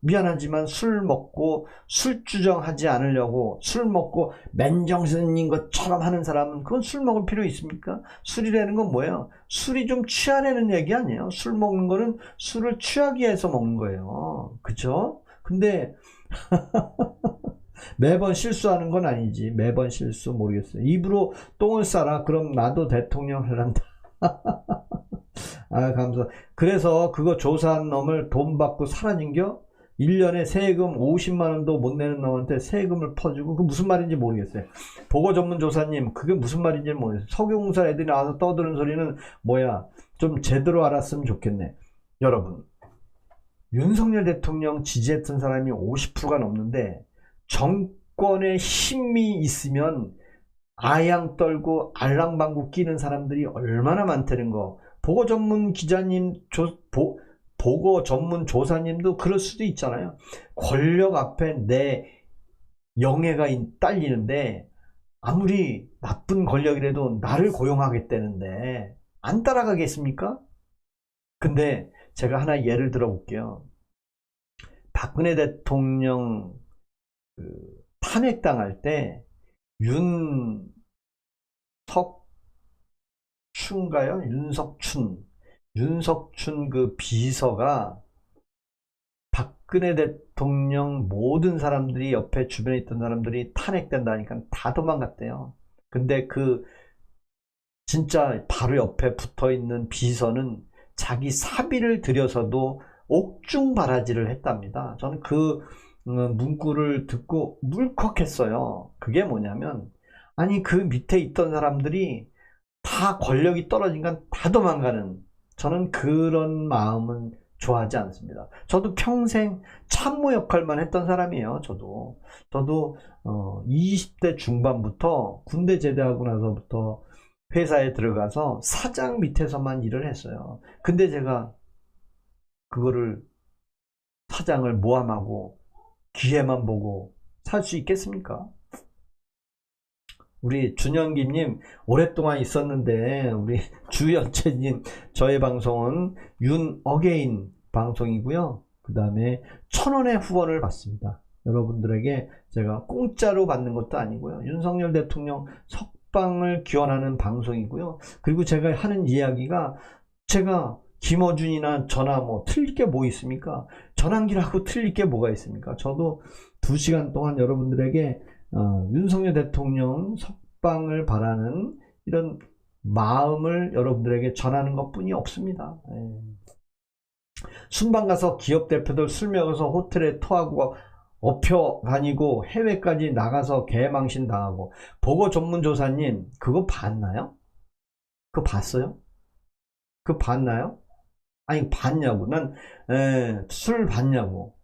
미안하지만 술 먹고 술주정하지 않으려고 술 먹고 맨정신인 것처럼 하는 사람은 그건 술 먹을 필요 있습니까? 술이라는 건 뭐예요? 술이 좀 취하라는 얘기 아니에요. 술 먹는 거는 술을 취하기 위해서 먹는 거예요. 그쵸? 근데 매번 실수하는 건 아니지. 매번 실수 모르겠어요. 입으로 똥을 싸라. 그럼 나도 대통령 할란다. 아, 감사. 그래서 그거 조사한 놈을 돈 받고 사라진겨? 1년에 세금 50만원도 못 내는 놈한테 세금을 퍼주고, 그 무슨 말인지 모르겠어요. 보고 전문조사님, 그게 무슨 말인지 모르겠어요. 석유공사 애들이 나와서 떠드는 소리는 뭐야? 좀 제대로 알았으면 좋겠네. 여러분, 윤석열 대통령 지지했던 사람이 50%가 넘는데, 정권에 힘이 있으면 아양 떨고 알랑방구 끼는 사람들이 얼마나 많다는 거. 보고 전문 기자님, 보고 전문 조사님도 그럴 수도 있잖아요. 권력 앞에 내 영예가 딸리는데 아무리 나쁜 권력이라도 나를 고용하겠다는데 안 따라가겠습니까? 근데 제가 하나 예를 들어 볼게요. 박근혜 대통령 탄핵당할 때 윤석춘 그 비서가 박근혜 대통령 모든 사람들이 옆에 주변에 있던 사람들이 탄핵된다니까 다 도망갔대요. 근데 그 진짜 바로 옆에 붙어 있는 비서는 자기 사비를 들여서도 옥중바라지를 했답니다. 저는 그 문구를 듣고 물컥했어요. 그게 뭐냐면, 아니 그 밑에 있던 사람들이 다 권력이 떨어진 건 다 도망가는, 저는 그런 마음은 좋아하지 않습니다. 저도 평생 참모 역할만 했던 사람이에요. 저도 20대 중반부터 군대 제대하고 나서부터 회사에 들어가서 사장 밑에서만 일을 했어요. 근데 제가 그거를 사장을 모함하고 기회만 보고 살 수 있겠습니까? 우리 준영기님 오랫동안 있었는데, 우리 주연채님, 저의 방송은 윤어게인 방송이고요. 그 다음에 1,000원의 후원을 받습니다. 여러분들에게 제가 공짜로 받는 것도 아니고요. 윤석열 대통령 석방을 기원하는 방송이고요. 그리고 제가 하는 이야기가, 제가 김어준이나 저나 뭐 틀릴 게 뭐 있습니까? 전환기라고 틀릴 게 뭐가 있습니까? 저도 2시간 동안 여러분들에게 윤석열 대통령 석방을 바라는 이런 마음을 여러분들에게 전하는 것 뿐이 없습니다. 순방 가서 기업 대표들 술 먹어서 호텔에 토하고 업혀 다니고 해외까지 나가서 개망신 당하고. 보고 전문조사님, 그거 봤나요? 그거 봤어요? 그거 봤나요? 아니 봤냐고. 난 술 봤냐고.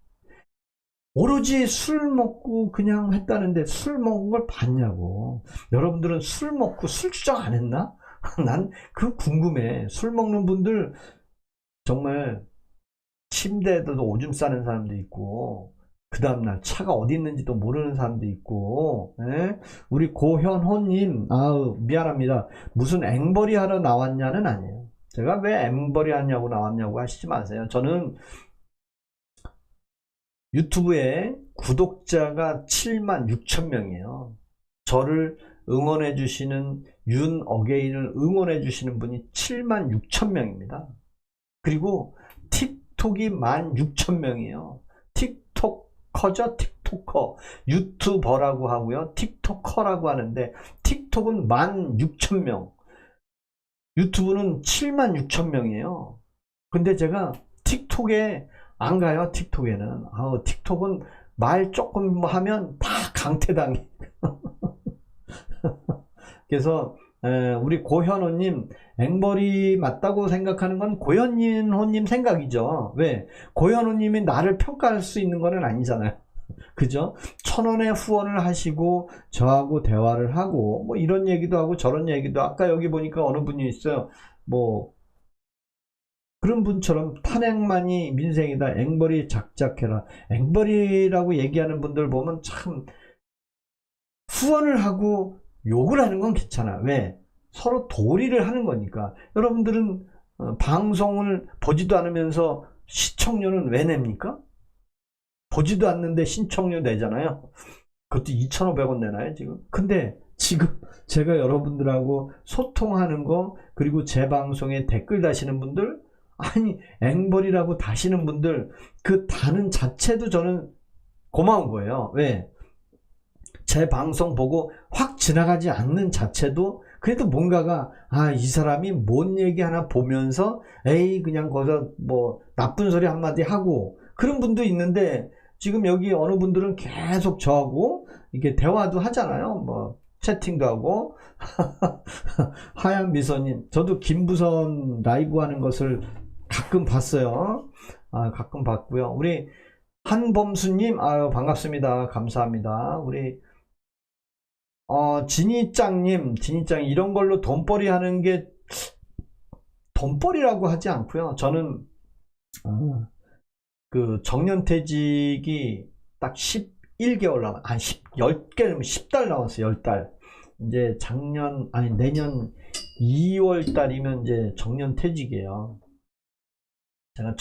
오로지 술 먹고 그냥 했다는데 술 먹은 걸 봤냐고. 여러분들은 술 먹고 술 주정 안 했나? 난 그거 궁금해. 술 먹는 분들 정말 침대에도 오줌 싸는 사람도 있고, 그 다음날 차가 어디 있는지도 모르는 사람도 있고. 우리 고현호님, 아우 미안합니다. 무슨 앵벌이 하러 나왔냐는 아니에요. 제가 왜 앵벌이 하냐고 나왔냐고 하시지 마세요. 저는 유튜브에 구독자가 76,000명이에요. 저를 응원해 주시는, 윤어게인을 응원해 주시는 분이 76,000명입니다. 그리고 틱톡이 16,000명이에요. 틱톡커죠? 틱토커. 유튜버라고 하고요. 틱토커라고 하는데, 틱톡은 16,000명. 유튜브는 76,000명이에요. 근데 제가 틱톡에 안 가요. 틱톡에는. 틱톡은 말 조금 하면 다 강퇴당해. 그래서 우리 고현호님, 앵벌이 맞다고 생각하는 건 고현호님 생각이죠. 왜? 고현호님이 나를 평가할 수 있는 건 아니잖아요. 그죠? 1,000원의 후원을 하시고 저하고 대화를 하고 뭐 이런 얘기도 하고 저런 얘기도. 아까 여기 보니까 어느 분이 있어요. 뭐 그런 분처럼 탄핵만이 민생이다, 앵벌이 작작해라. 앵벌이라고 얘기하는 분들 보면 참, 후원을 하고 욕을 하는 건 괜찮아. 왜? 서로 도리를 하는 거니까. 여러분들은 방송을 보지도 않으면서 시청료는 왜 냅니까? 보지도 않는데 신청료 내잖아요. 그것도 2,500원 내나요, 지금? 근데 지금 제가 여러분들하고 소통하는 거, 그리고 제 방송에 댓글 다시는 분들, 아니, 앵벌이라고 다시는 분들, 그 다는 자체도 저는 고마운 거예요. 왜? 제 방송 보고 확 지나가지 않는 자체도 그래도 뭔가가, 아, 이 사람이 뭔 얘기 하나 보면서, 에이, 그냥 거기서 뭐 나쁜 소리 한마디 하고, 그런 분도 있는데, 지금 여기 어느 분들은 계속 저하고 이렇게 대화도 하잖아요. 뭐 채팅도 하고. 하얀 미소님, 저도 김부선 라이브 하는 것을 가끔 봤어요. 아, 가끔 봤고요. 우리 한범수님, 아유, 반갑습니다. 감사합니다. 우리 진이짱님, 이런 걸로 돈벌이 하는 게 돈벌이라고 하지 않고요. 저는 그 정년퇴직이 딱 11개월 남았, 한 10개, 10달 남았어요. 10달. 이제 내년 2월 달이면 이제 정년퇴직이에요. 제가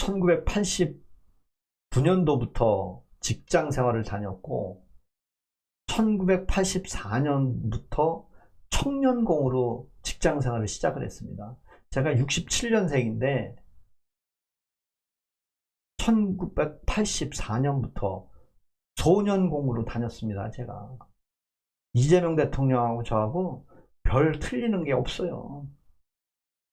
1989년도부터 직장 생활을 다녔고, 1984년부터 청년공으로 직장 생활을 시작을 했습니다. 제가 67년생인데, 1984년부터 소년공으로 다녔습니다. 제가 이재명 대통령하고 저하고 별 틀리는 게 없어요.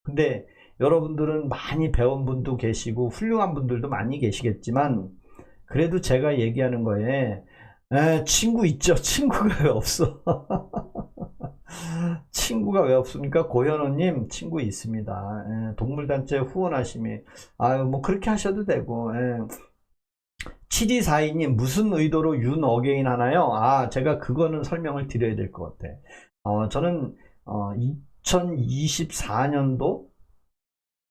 근데 여러분들은 많이 배운 분도 계시고 훌륭한 분들도 많이 계시겠지만, 그래도 제가 얘기하는 거에 친구 있죠. 친구가 왜 없어? 친구가 왜 없습니까? 고현호님, 친구 있습니다. 동물단체 후원하심이, 아유, 뭐 그렇게 하셔도 되고. 7242님, 무슨 의도로 윤 어게인 하나요? 아, 제가 그거는 설명을 드려야 될 것 같아. 저는 2024년도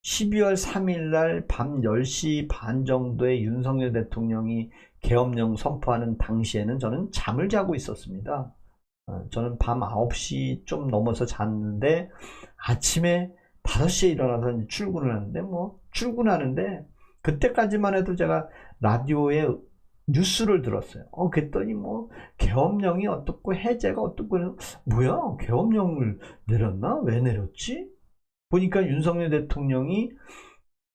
12월 3일 날 밤 10시 반 정도에 윤석열 대통령이 계엄령 선포하는 당시에는 저는 잠을 자고 있었습니다. 저는 밤 9시 좀 넘어서 잤는데, 아침에 5시에 일어나서 출근을 하는데, 출근하는데, 그때까지만 해도 제가 라디오에 뉴스를 들었어요. 그랬더니 계엄령이 어떻고 해제가 어떻고, 뭐야, 계엄령을 내렸나? 왜 내렸지? 보니까 윤석열 대통령이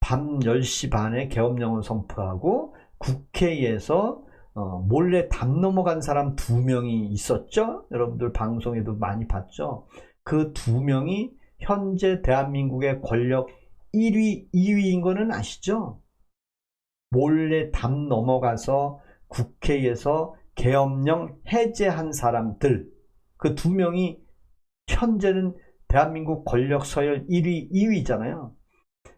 밤 10시 반에 계엄령을 선포하고, 국회에서 몰래 담 넘어간 사람 2명이 있었죠. 여러분들 방송에도 많이 봤죠. 그 2명이 현재 대한민국의 권력 1위, 2위인 거는 아시죠? 몰래 담 넘어가서 국회에서 계엄령 해제한 사람들, 그 2명이 현재는 대한민국 권력 서열 1위, 2위잖아요.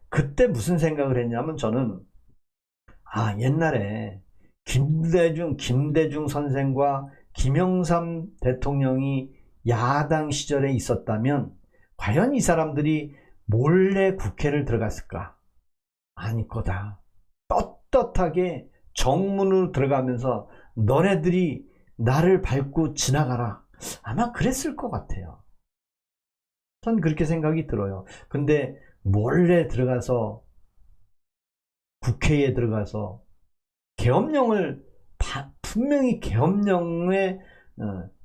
그때 무슨 생각을 했냐면, 저는 옛날에 김대중 선생과 김영삼 대통령이 야당 시절에 있었다면 과연 이 사람들이 몰래 국회를 들어갔을까? 아닐 거다. 떳떳하게 정문으로 들어가면서 너네들이 나를 밟고 지나가라. 아마 그랬을 것 같아요. 전 그렇게 생각이 들어요. 근데 몰래 들어가서, 국회에 들어가서 계엄령을, 분명히 계엄령의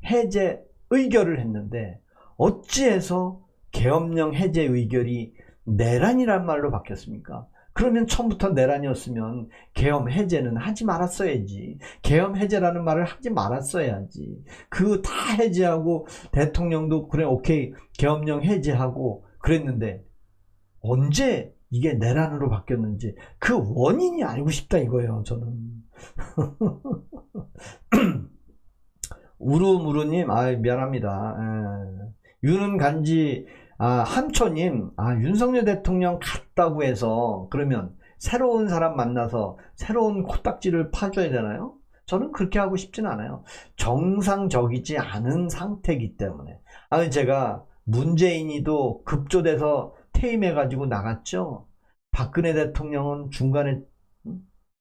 해제 의결을 했는데, 어찌해서 계엄령 해제 의결이 내란이란 말로 바뀌었습니까? 그러면 처음부터 내란이었으면 계엄 해제는 하지 말았어야지. 계엄 해제라는 말을 하지 말았어야지. 그거 다 해제하고 대통령도 그래, 오케이, 계엄령 해제하고 그랬는데, 언제 이게 내란으로 바뀌었는지 그 원인이 알고 싶다 이거예요, 저는. 우루무루님, 미안합니다. 유는 간지, 함초님, 윤석열 대통령 갔다고 해서 그러면 새로운 사람 만나서 새로운 코딱지를 파줘야 되나요? 저는 그렇게 하고 싶진 않아요. 정상적이지 않은 상태이기 때문에. 제가 문재인이도 급조돼서 퇴임해가지고 나갔죠. 박근혜 대통령은 중간에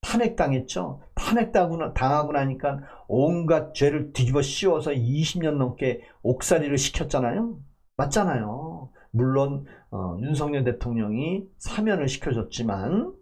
탄핵당했죠. 탄핵당하고 나니까 온갖 죄를 뒤집어 씌워서 20년 넘게 옥살이를 시켰잖아요. 맞잖아요. 물론 윤석열 대통령이 사면을 시켜줬지만,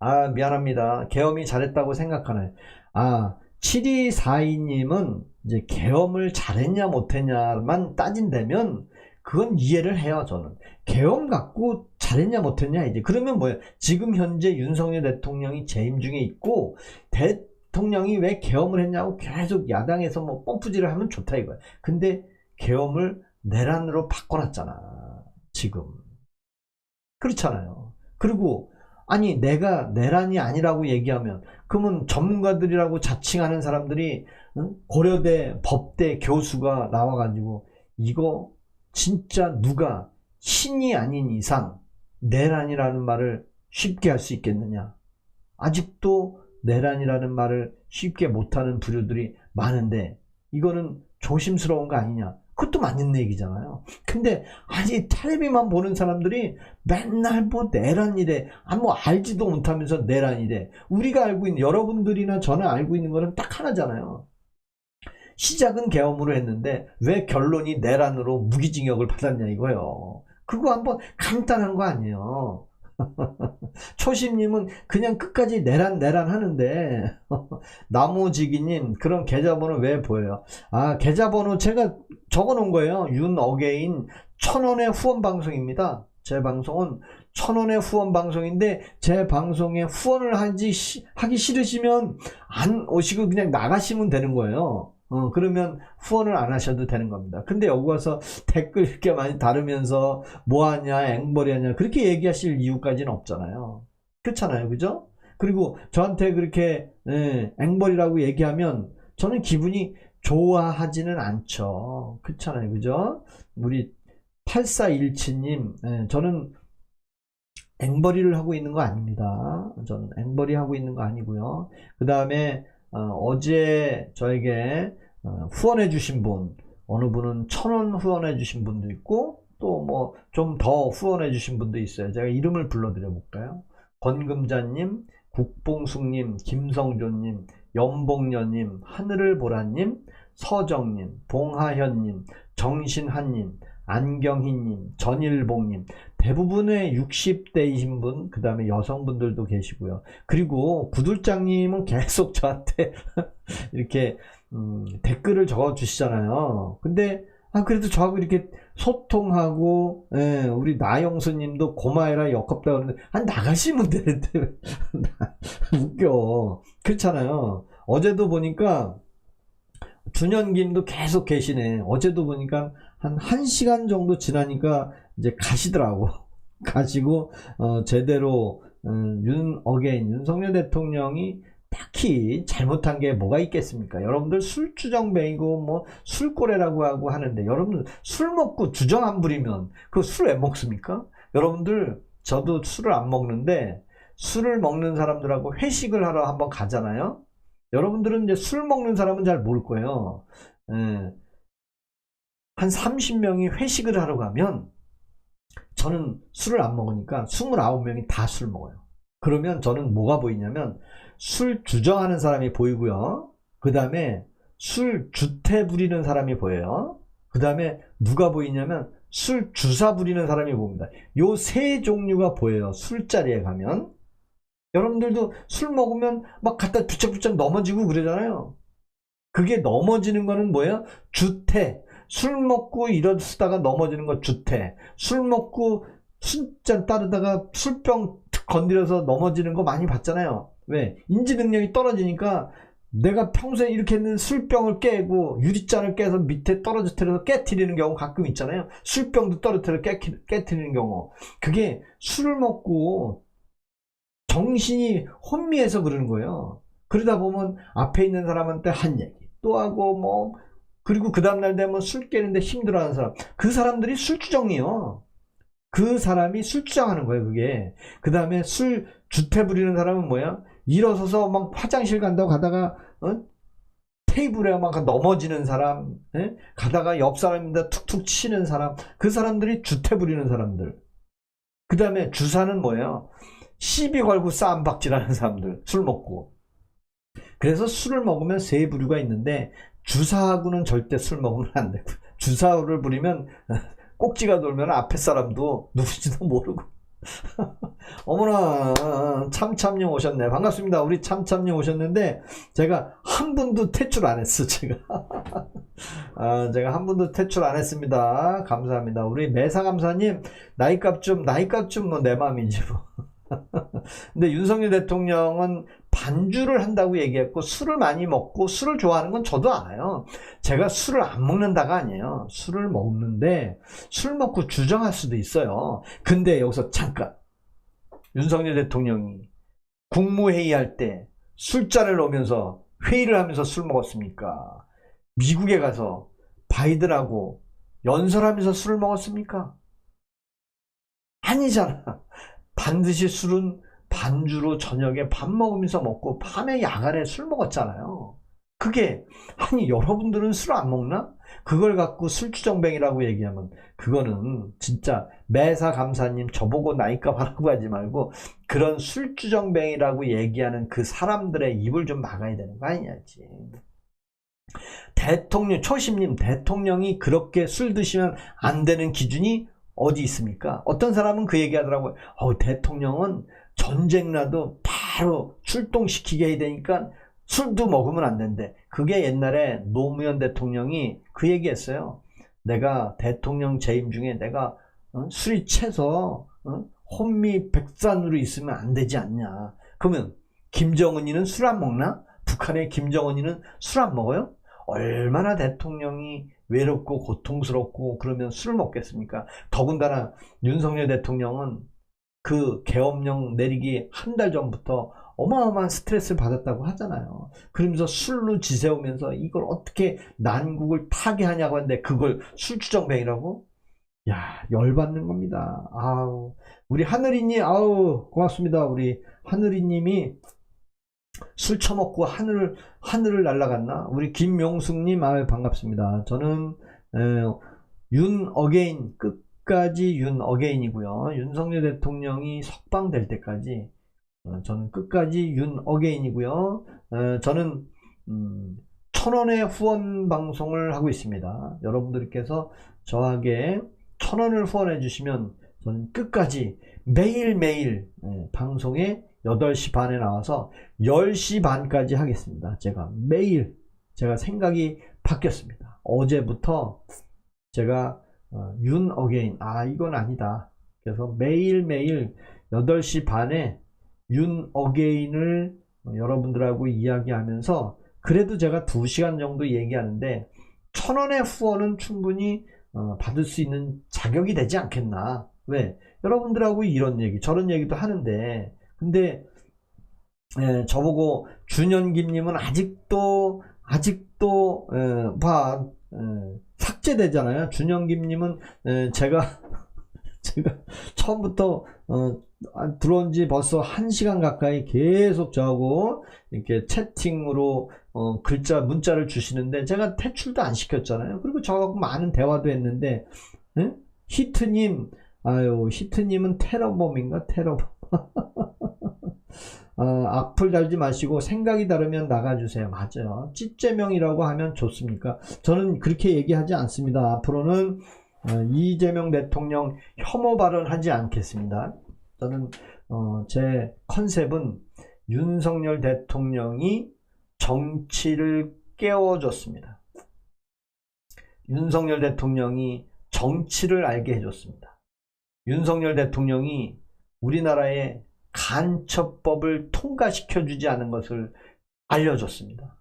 아, 미안합니다. 계엄이 잘했다고 생각하나요? 아, 7242님은 이제 계엄을 잘했냐 못했냐만 따진다면 그건 이해를 해요, 저는. 계엄 갖고 잘했냐 못했냐 이제 그러면 뭐예요? 지금 현재 윤석열 대통령이 재임 중에 있고 대통령이 왜 계엄을 했냐고 계속 야당에서 뭐 펌프질을 하면 좋다 이거야. 근데 계엄을 내란으로 바꿔놨잖아, 지금. 그렇잖아요. 그리고 아니 내가 내란이 아니라고 얘기하면 그러면 전문가들이라고 자칭하는 사람들이 고려대 법대 교수가 나와가지고 이거 진짜 누가 신이 아닌 이상 내란이라는 말을 쉽게 할 수 있겠느냐. 아직도 내란이라는 말을 쉽게 못하는 부류들이 많은데 이거는 조심스러운 거 아니냐. 그것도 맞는 얘기잖아요. 근데 아니 텔레비만 보는 사람들이 맨날 뭐 내란이래, 뭐 알지도 못하면서 내란이래. 우리가 알고 있는, 여러분들이나 저는 알고 있는 거는 딱 하나잖아요. 시작은 계엄으로 했는데 왜 결론이 내란으로 무기징역을 받았냐 이거요. 그거 한번 간단한 거 아니에요. 초심님은 그냥 끝까지 내란 하는데 나무지기님 그럼 계좌번호 왜 보여요? 아, 계좌번호 제가 적어놓은 거예요. 윤어게인 1000원의 후원 방송입니다. 제 방송은 1000원의 후원 방송인데 제 방송에 후원을 하기 싫으시면 안 오시고 그냥 나가시면 되는 거예요. 그러면 후원을 안 하셔도 되는 겁니다. 근데 여기 와서 댓글 이렇게 많이 다루면서 뭐하냐 앵벌이 하냐 그렇게 얘기하실 이유까지는 없잖아요. 그렇잖아요, 그죠? 그리고 저한테 그렇게 앵벌이라고 얘기하면 저는 기분이 좋아하지는 않죠. 그렇잖아요, 그죠? 우리 8417님 저는 앵벌이를 하고 있는 거 아닙니다. 저는 앵벌이 하고 있는 거 아니고요. 그 다음에 어제 저에게 후원해 주신 분, 어느 분은 1000원 후원해 주신 분도 있고 또 뭐 좀 더 후원해 주신 분도 있어요. 제가 이름을 불러드려 볼까요? 권금자님, 국봉숙님, 김성조님, 연봉녀님, 하늘을 보라님, 서정님, 봉하현님, 정신한님, 안경희님, 전일봉님, 대부분의 60대이신 분, 그 다음에 여성분들도 계시고요. 그리고 구둘장님은 계속 저한테 이렇게 댓글을 적어 주시잖아요. 근데 그래도 저하고 이렇게 소통하고, 우리 나영수님도 고마해라 역겹다 그러는데 나가시면 되는데 웃겨. 그렇잖아요. 어제도 보니까 준현김도 계속 계시네. 어제도 보니까 한 1시간 정도 지나니까 이제 가시더라고. 가시고 제대로 윤석열 대통령이 딱히 잘못한 게 뭐가 있겠습니까? 여러분들 술주정뱅이고 뭐 술꼬래라고 하고 하는데 여러분들 술 먹고 주정 안 부리면 그 술 왜 먹습니까? 여러분들 저도 술을 안 먹는데 술을 먹는 사람들하고 회식을 하러 한번 가잖아요. 여러분들은 이제 술 먹는 사람은 잘 모를 거예요. 한 30명이 회식을 하러 가면 저는 술을 안 먹으니까 29명이 다 술 먹어요. 그러면 저는 뭐가 보이냐면 술 주정하는 사람이 보이고요. 그 다음에 술 주태 부리는 사람이 보여요. 그 다음에 누가 보이냐면 술 주사 부리는 사람이 보입니다. 요 세 종류가 보여요. 술자리에 가면. 여러분들도 술 먹으면 막 갖다 부쩍부쩍 넘어지고 그러잖아요. 그게 넘어지는 거는 뭐예요? 주태. 술 먹고 일어서다가 넘어지는 거 주태. 술 먹고 술잔 따르다가 술병 건드려서 넘어지는 거 많이 봤잖아요. 왜? 인지 능력이 떨어지니까 내가 평소에 이렇게 있는 술병을 깨고 유리잔을 깨서 밑에 떨어뜨려서 깨트리는 경우 가끔 있잖아요. 술병도 떨어뜨려 깨트리는 경우. 그게 술을 먹고 정신이 혼미해서 그러는 거예요. 그러다 보면 앞에 있는 사람한테 한 얘기 또 하고 뭐, 그리고 그 다음날 되면 술 깨는데 힘들어하는 사람, 그 사람들이 술주정이요. 그 사람이 술주정하는 거예요, 그게. 그 다음에 술 주태 부리는 사람은 뭐야? 일어서서 막 화장실 간다고 가다가 테이블에 막 넘어지는 사람, 가다가 옆 사람인데 툭툭 치는 사람, 그 사람들이 주태 부리는 사람들. 그 다음에 주사는 뭐예요? 시비 걸고 싸움박질하는 사람들, 술 먹고. 그래서 술을 먹으면 세 부류가 있는데 주사하고는 절대 술 먹으면 안 되고, 주사를 부리면 꼭지가 돌면 앞에 사람도 누군지도 모르고 어머나, 참참님 오셨네. 반갑습니다. 우리 참참님 오셨는데, 제가 한 분도 퇴출 안 했어, 제가. 제가 한 분도 퇴출 안 했습니다. 감사합니다. 우리 매사감사님, 나이값 좀 뭐 내 맘이지 뭐. 근데 윤석열 대통령은 반주를 한다고 얘기했고, 술을 많이 먹고, 술을 좋아하는 건 저도 알아요. 제가 술을 안 먹는다가 아니에요. 술을 먹는데, 술 먹고 주정할 수도 있어요. 근데 여기서 잠깐. 윤석열 대통령이 국무회의 할 때 술잔을 놓으면서 회의를 하면서 술 먹었습니까? 미국에 가서 바이든하고 연설하면서 술을 먹었습니까? 아니잖아. 반드시 술은 반주로 저녁에 밥 먹으면서 먹고 밤에 야간에 술 먹었잖아요. 그게 아니 여러분들은 술 안 먹나? 그걸 갖고 술주정뱅이라고 얘기하면 그거는 진짜 매사감사님 저보고 나이값 하라고 하지 말고 그런 술주정뱅이라고 얘기하는 그 사람들의 입을 좀 막아야 되는 거 아니냐지. 대통령 초심님 대통령이 그렇게 술 드시면 안 되는 기준이 어디 있습니까? 어떤 사람은 그 얘기 하더라고요. 대통령은 전쟁 나도 바로 출동시키게 해야 되니까 술도 먹으면 안 된대. 그게 옛날에 노무현 대통령이 그 얘기 했어요. 내가 대통령 재임 중에 내가 술이 채서 혼미백산으로 있으면 안 되지 않냐. 그러면 김정은이는 술 안 먹나? 북한의 김정은이는 술 안 먹어요? 얼마나 대통령이 외롭고 고통스럽고 그러면 술을 먹겠습니까? 더군다나 윤석열 대통령은 그 계엄령 내리기 한 달 전부터 어마어마한 스트레스를 받았다고 하잖아요. 그러면서 술로 지새우면서 이걸 어떻게 난국을 타개하냐고 하는데 그걸 술주정뱅이라고? 야, 열받는 겁니다. 아우, 우리 하늘이님, 아우, 고맙습니다. 우리 하늘이님이 술 처먹고 하늘을 날아갔나? 우리 김명숙님, 아유, 반갑습니다. 저는, 윤 어게인, 끝까지 윤 어게인이고요. 윤석열 대통령이 석방될 때까지, 저는 끝까지 윤 어게인이고요. 저는, 1,000원의 후원 방송을 하고 있습니다. 여러분들께서 저에게 1,000원을 후원해 주시면 저는 끝까지 매일매일 방송에 8시 반에 나와서 10시 반까지 하겠습니다. 매일 제가 생각이 바뀌었습니다. 어제부터 제가 윤 어게인 이건 아니다. 그래서 매일매일 8시 반에 윤 어게인을 여러분들하고 이야기하면서 그래도 제가 2시간 정도 얘기하는데 1,000원의 후원은 충분히 받을 수 있는 자격이 되지 않겠나. 왜? 여러분들하고 이런 얘기 저런 얘기도 하는데 근데 저보고 준현김님은 아직도 삭제되잖아요. 준현김님은 제가 처음부터 들어온 지 벌써 1시간 가까이 계속 저하고 이렇게 채팅으로 문자를 주시는데 제가 퇴출도 안 시켰잖아요. 그리고 저하고 많은 대화도 했는데 히트님 히트님은 테러범인가? 테러범. 악플 달지 마시고 생각이 다르면 나가주세요. 맞아요. 찌제명이라고 하면 좋습니까? 저는 그렇게 얘기하지 않습니다. 앞으로는 이재명 대통령 혐오 발언하지 않겠습니다. 저는 제 컨셉은 윤석열 대통령이 정치를 깨워줬습니다. 윤석열 대통령이 정치를 알게 해줬습니다. 윤석열 대통령이 우리나라의 간첩법을 통과시켜주지 않은 것을 알려줬습니다.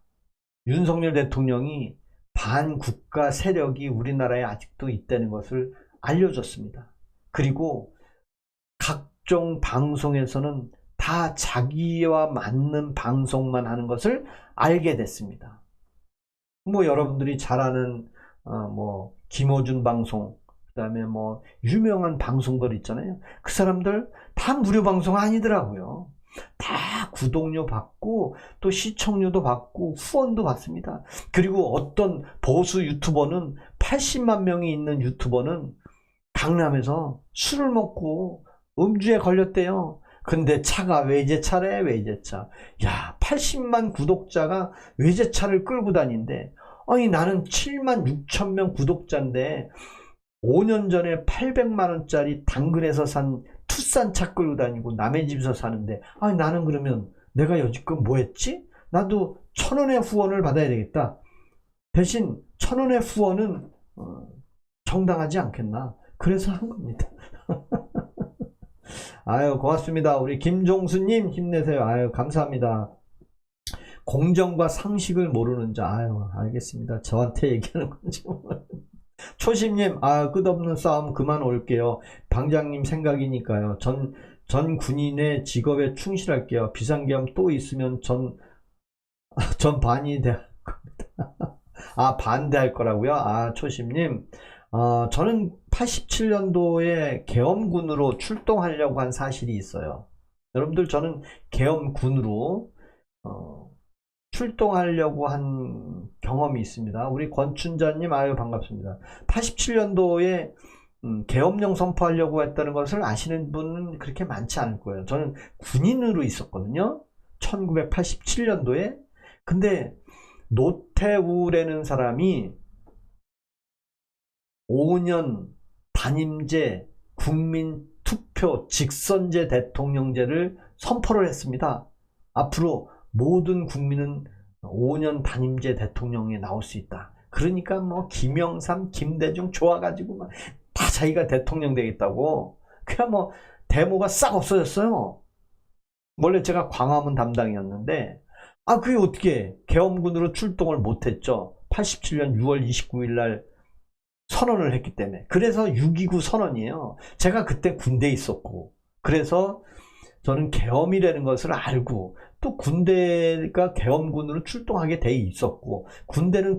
윤석열 대통령이 반국가 세력이 우리나라에 아직도 있다는 것을 알려줬습니다. 그리고 각종 방송에서는 다 자기와 맞는 방송만 하는 것을 알게 됐습니다. 여러분들이 잘 아는 김어준 방송, 그 다음에 유명한 방송들 있잖아요. 그 사람들 다 무료 방송 아니더라고요. 다 구독료 받고 또 시청료도 받고 후원도 받습니다. 그리고 어떤 보수 유튜버는 80만 명이 있는 유튜버는 강남에서 술을 먹고 음주에 걸렸대요. 근데 차가 외제차래. 외제차. 야, 80만 구독자가 외제차를 끌고 다닌대. 아니 나는 7만 6천 명 구독자인데 5년 전에 800만 원짜리 당근에서 산 풋산차 끌고 다니고 남의 집에서 사는데, 아, 나는 그러면 내가 여지껏 뭐 했지? 나도 1,000원의 후원을 받아야 되겠다. 대신 1,000원의 후원은 정당하지 않겠나. 그래서 한 겁니다. 아유, 고맙습니다. 우리 김종수님 힘내세요. 아유, 감사합니다. 공정과 상식을 모르는 자. 아유, 알겠습니다. 저한테 얘기하는 건지. 초심님, 아, 끝없는 싸움 그만 올게요. 방장님 생각이니까요. 전 군인의 직업에 충실할게요. 비상계엄 또 있으면 전 반대할 겁니다. 아, 반대할 거라고요? 아, 초심님. 저는 87년도에 계엄군으로 출동하려고 한 사실이 있어요. 여러분들, 저는 계엄군으로 출동하려고 한 경험이 있습니다. 우리 권춘자님, 아유, 반갑습니다. 87년도에 계엄령 선포하려고 했다는 것을 아시는 분은 그렇게 많지 않을 거예요. 저는 군인으로 있었거든요. 1987년도에. 근데 노태우라는 사람이 5년 단임제 국민투표 직선제 대통령제를 선포를 했습니다. 앞으로 모든 국민은 5년 단임제 대통령에 나올 수 있다. 그러니까 뭐 김영삼, 김대중 좋아가지고 막 다 자기가 대통령 되겠다고. 그냥 뭐 데모가 싹 없어졌어요. 원래 제가 광화문 담당이었는데, 아, 그게 어떻게 계엄군으로 출동을 못했죠. 87년 6월 29일 날 선언을 했기 때문에. 그래서 6.29 선언이에요. 제가 그때 군대에 있었고, 그래서 저는 계엄이라는 것을 알고, 또 군대가 계엄군으로 출동하게 돼 있었고, 군대는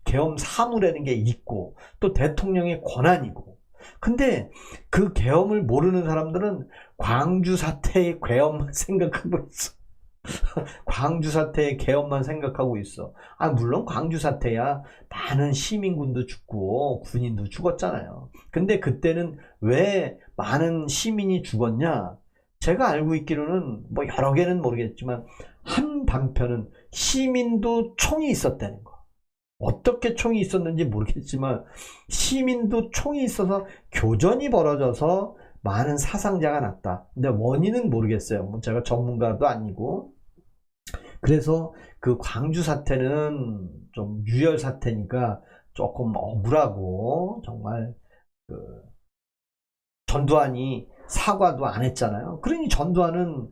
계엄 사무라는 게 있고, 또 대통령의 권한이고. 근데 그 계엄을 모르는 사람들은 광주 사태의 계엄만 생각하고 있어. 광주 사태의 계엄만 생각하고 있어. 아, 물론 광주 사태야 많은 시민군도 죽고 군인도 죽었잖아요. 근데 그때는 왜 많은 시민이 죽었냐? 제가 알고 있기로는 뭐 여러 개는 모르겠지만 한 단편은 시민도 총이 있었다는 거. 어떻게 총이 있었는지 모르겠지만 시민도 총이 있어서 교전이 벌어져서 많은 사상자가 났다. 근데 원인은 모르겠어요. 뭐 제가 전문가도 아니고. 그래서 그 광주 사태는 좀 유혈 사태니까 조금 억울하고, 정말 그 전두환이 사과도 안 했잖아요. 그러니 전두환은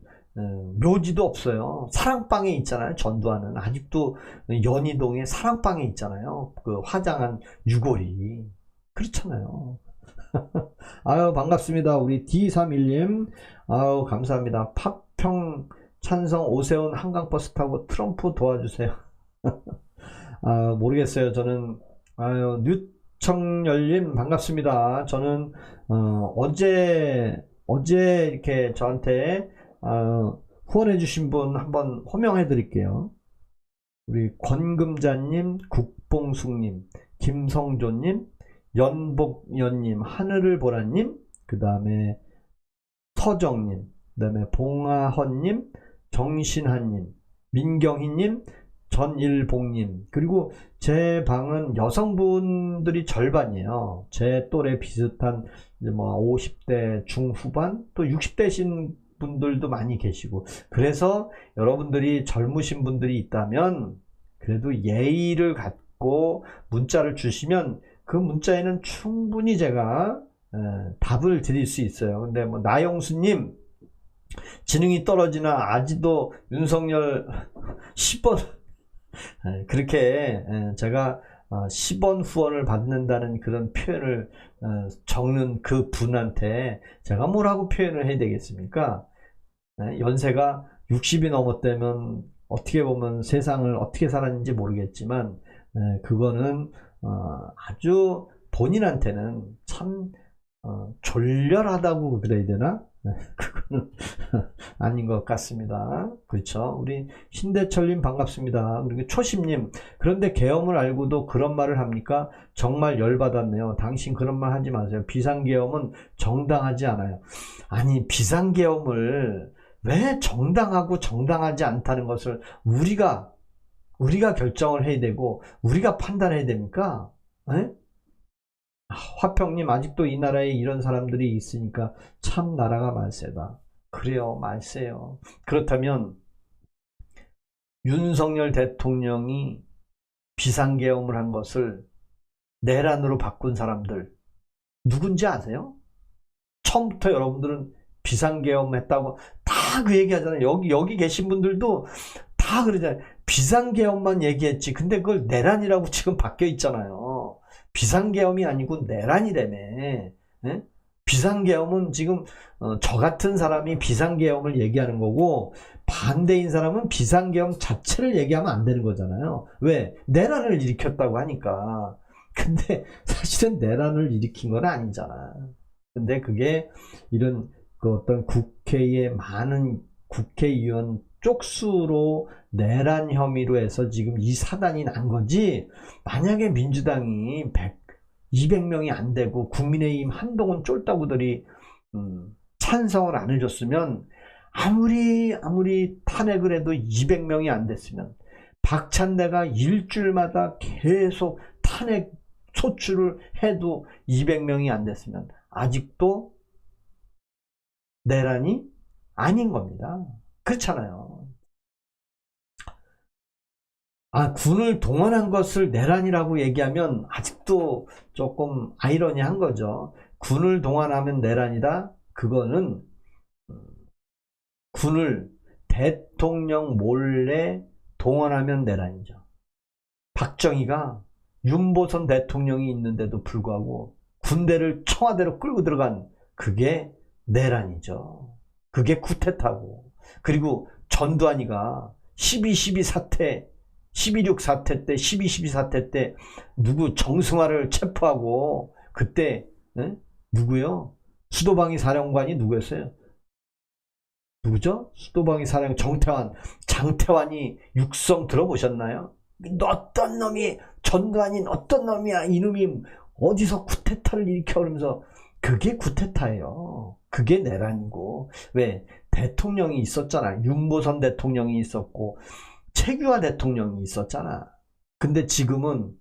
묘지도 없어요. 사랑방에 있잖아요. 전두환은 아직도 연희동에 사랑방에 있잖아요. 그 화장한 유골이. 그렇잖아요. 아유, 반갑습니다. 우리 D31님, 아유, 감사합니다. 파평 찬성 오세훈 한강버스 타고 트럼프 도와주세요. 아, 모르겠어요. 저는. 아유, 뉴청열님 반갑습니다. 저는 어제 이렇게 저한테 후원해 주신 분 한번 호명해 드릴게요. 우리 권금자님, 국봉숙님, 김성조님, 연복연님, 하늘을 보라님, 그 다음에 서정님, 그 다음에 봉아헌님, 정신한님, 민경희님, 전일봉님. 그리고 제 방은 여성분들이 절반이에요. 제 또래 비슷한 뭐 50대 중후반, 또 60대신 분들도 많이 계시고. 그래서 여러분들이 젊으신 분들이 있다면 그래도 예의를 갖고 문자를 주시면 그 문자에는 충분히 제가 답을 드릴 수 있어요. 근데 뭐 나영수님, 지능이 떨어지나 아직도 윤석열 10번 그렇게 제가 10원 후원을 받는다는 그런 표현을 적는 그 분한테 제가 뭐라고 표현을 해야 되겠습니까? 연세가 60이 넘었다면 어떻게 보면 세상을 어떻게 살았는지 모르겠지만 그거는 아주 본인한테는 참 졸렬하다고 그래야 되나? 그거는 아닌 것 같습니다. 그렇죠. 우리 신대철님 반갑습니다. 그리고 초심님, 그런데 계엄을 알고도 그런 말을 합니까? 정말 열받았네요. 당신 그런 말 하지 마세요. 비상계엄은 정당하지 않아요. 아니, 비상계엄을 왜 정당하고 정당하지 않다는 것을 우리가 결정을 해야 되고 우리가 판단해야 됩니까? 에? 화평님, 아직도 이 나라에 이런 사람들이 있으니까 참 나라가 말세다. 그래요, 말세요. 그렇다면 윤석열 대통령이 비상계엄을 한 것을 내란으로 바꾼 사람들 누군지 아세요? 처음부터 여러분들은 비상계엄 했다고 다 그 얘기 하잖아요. 여기 계신 분들도 다 그러잖아요. 비상계엄만 얘기했지. 근데 그걸 내란이라고 지금 바뀌어 있잖아요. 비상계엄이 아니고 내란이라며. 예? 비상계엄은 지금 저 같은 사람이 비상계엄을 얘기하는 거고, 반대인 사람은 비상계엄 자체를 얘기하면 안 되는 거잖아요. 왜? 내란을 일으켰다고 하니까. 근데 사실은 내란을 일으킨 건 아니잖아. 근데 그게 이런 그 어떤 국회의 많은 국회의원 쪽수로 내란 혐의로 해서 지금 이 사단이 난 거지, 만약에 민주당이 200명이 안 되고 국민의힘 한동훈 쫄따구들이 찬성을 안 해줬으면, 아무리 탄핵을 해도 200명이 안 됐으면, 박찬대가 일주일마다 계속 탄핵 소추를 해도 200명이 안 됐으면 아직도 내란이 아닌 겁니다. 그렇잖아요. 군을 동원한 것을 내란이라고 얘기하면 아직도 조금 아이러니한 거죠. 군을 동원하면 내란이다? 그거는 군을 대통령 몰래 동원하면 내란이죠. 박정희가 윤보선 대통령이 있는데도 불구하고 군대를 청와대로 끌고 들어간, 그게 내란이죠. 그게 쿠데타고. 그리고 전두환이가 12.12 사태, 12.6 사태 때, 12.12 사태 때 누구 정승화를 체포하고, 그때 누구요? 수도방위 사령관이 누구였어요? 누구죠? 수도방위 사령관 정태환, 장태환이 육성 들어보셨나요? 어떤 놈이, 전두환이 어떤 놈이야, 이놈이 어디서 쿠데타를 일으켜, 그러면서. 그게 쿠데타예요. 그게 내란이고. 왜? 대통령이 있었잖아. 윤보선 대통령이 있었고 최규하 대통령이 있었잖아. 근데 지금은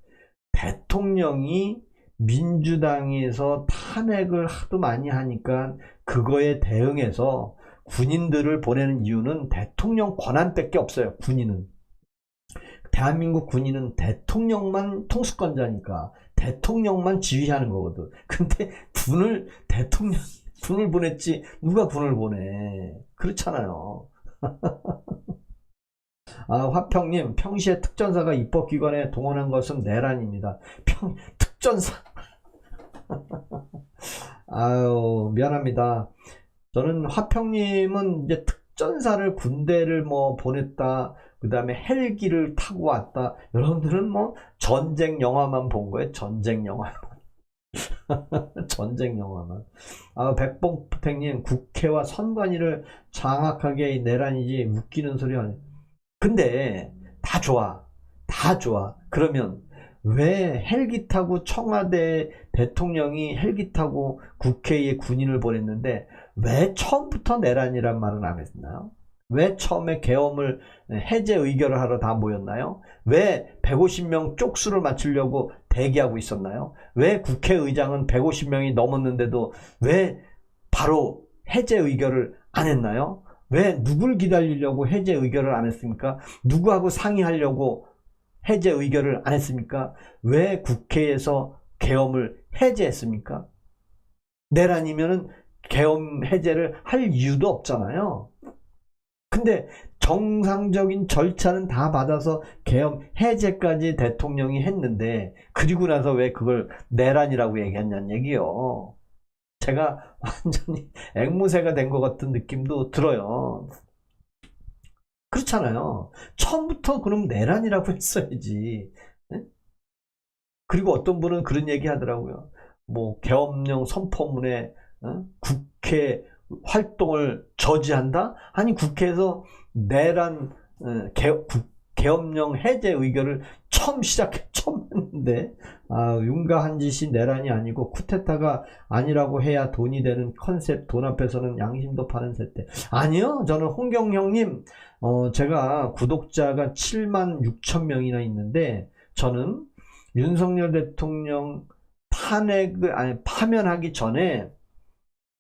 대통령이 민주당에서 탄핵을 하도 많이 하니까 그거에 대응해서 군인들을 보내는 이유는 대통령 권한밖에 없어요. 군인은. 대한민국 군인은 대통령만 통수권자니까 대통령만 지휘하는 거거든. 근데 군을 보냈지 누가 군을 보내. 그렇잖아요. 화평님, 평시에 특전사가 입법기관에 동원한 것은 내란입니다. 특전사. 미안합니다. 저는 화평님은 이제 특전사를, 군대를 보냈다, 그 다음에 헬기를 타고 왔다. 여러분들은 전쟁 영화만 본 거예요. 전쟁 영화만. 전쟁 영화만. 백봉프택님, 국회와 선관위를 장악하게 내란이지 웃기는 소리 하네. 근데 다 좋아. 다 좋아. 그러면 왜 헬기 타고, 청와대 대통령이 헬기 타고 국회에 군인을 보냈는데 왜 처음부터 내란이란 말은 안 했나요? 왜 처음에 계엄을 해제 의결을 하러 다 모였나요? 왜 150명 쪽수를 맞추려고 대기하고 있었나요? 왜 국회의장은 150명이 넘었는데도 왜 바로 해제 의결을 안 했나요? 왜 누굴 기다리려고 해제 의결을 안 했습니까? 누구하고 상의하려고 해제 의결을 안 했습니까? 왜 국회에서 계엄을 해제했습니까? 내란이면은 계엄 해제를 할 이유도 없잖아요. 근데 정상적인 절차는 다 받아서 계엄 해제까지 대통령이 했는데, 그리고 나서 왜 그걸 내란이라고 얘기했냐는 얘기요. 제가 완전히 앵무새가 된 것 같은 느낌도 들어요. 그렇잖아요. 처음부터 그럼 내란이라고 했어야지. 네? 그리고 어떤 분은 그런 얘기 하더라고요. 계엄령 선포문에 국회 활동을 저지한다? 아니, 국회에서 내란 계엄령 해제 의결을 처음 했는데, 윤가한 짓이 내란이 아니고 쿠데타가 아니라고 해야 돈이 되는 컨셉, 돈 앞에서는 양심도 파는 세대. 아니요, 저는 홍경형님, 제가 구독자가 7만 6천 명이나 있는데, 저는 윤석열 대통령 파면하기 전에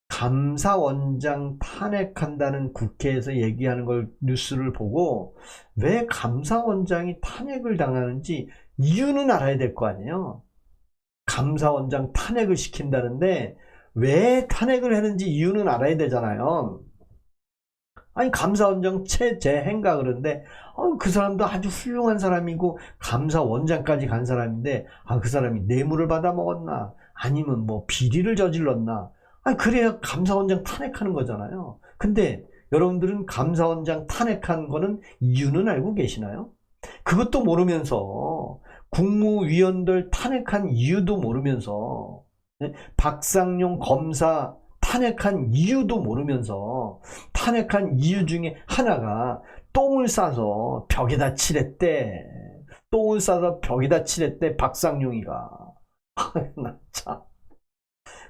감사원장 탄핵한다는 국회에서 얘기하는 걸 뉴스를 보고 왜 감사원장이 탄핵을 당하는지 이유는 알아야 될 거 아니에요. 감사원장 탄핵을 시킨다는데 왜 탄핵을 했는지 이유는 알아야 되잖아요. 아니 감사원장 최재행가 그러는데 그 사람도 아주 훌륭한 사람이고 감사원장까지 간 사람인데 그 사람이 뇌물을 받아 먹었나 아니면 뭐 비리를 저질렀나 그래야 감사원장 탄핵하는 거잖아요. 근데 여러분들은 감사원장 탄핵한 거는 이유는 알고 계시나요? 그것도 모르면서 국무위원들 탄핵한 이유도 모르면서 박상용 검사 탄핵한 이유도 모르면서 탄핵한 이유 중에 하나가 똥을 싸서 벽에다 칠했대. 똥을 싸서 벽에다 칠했대 박상용이가. 나 참.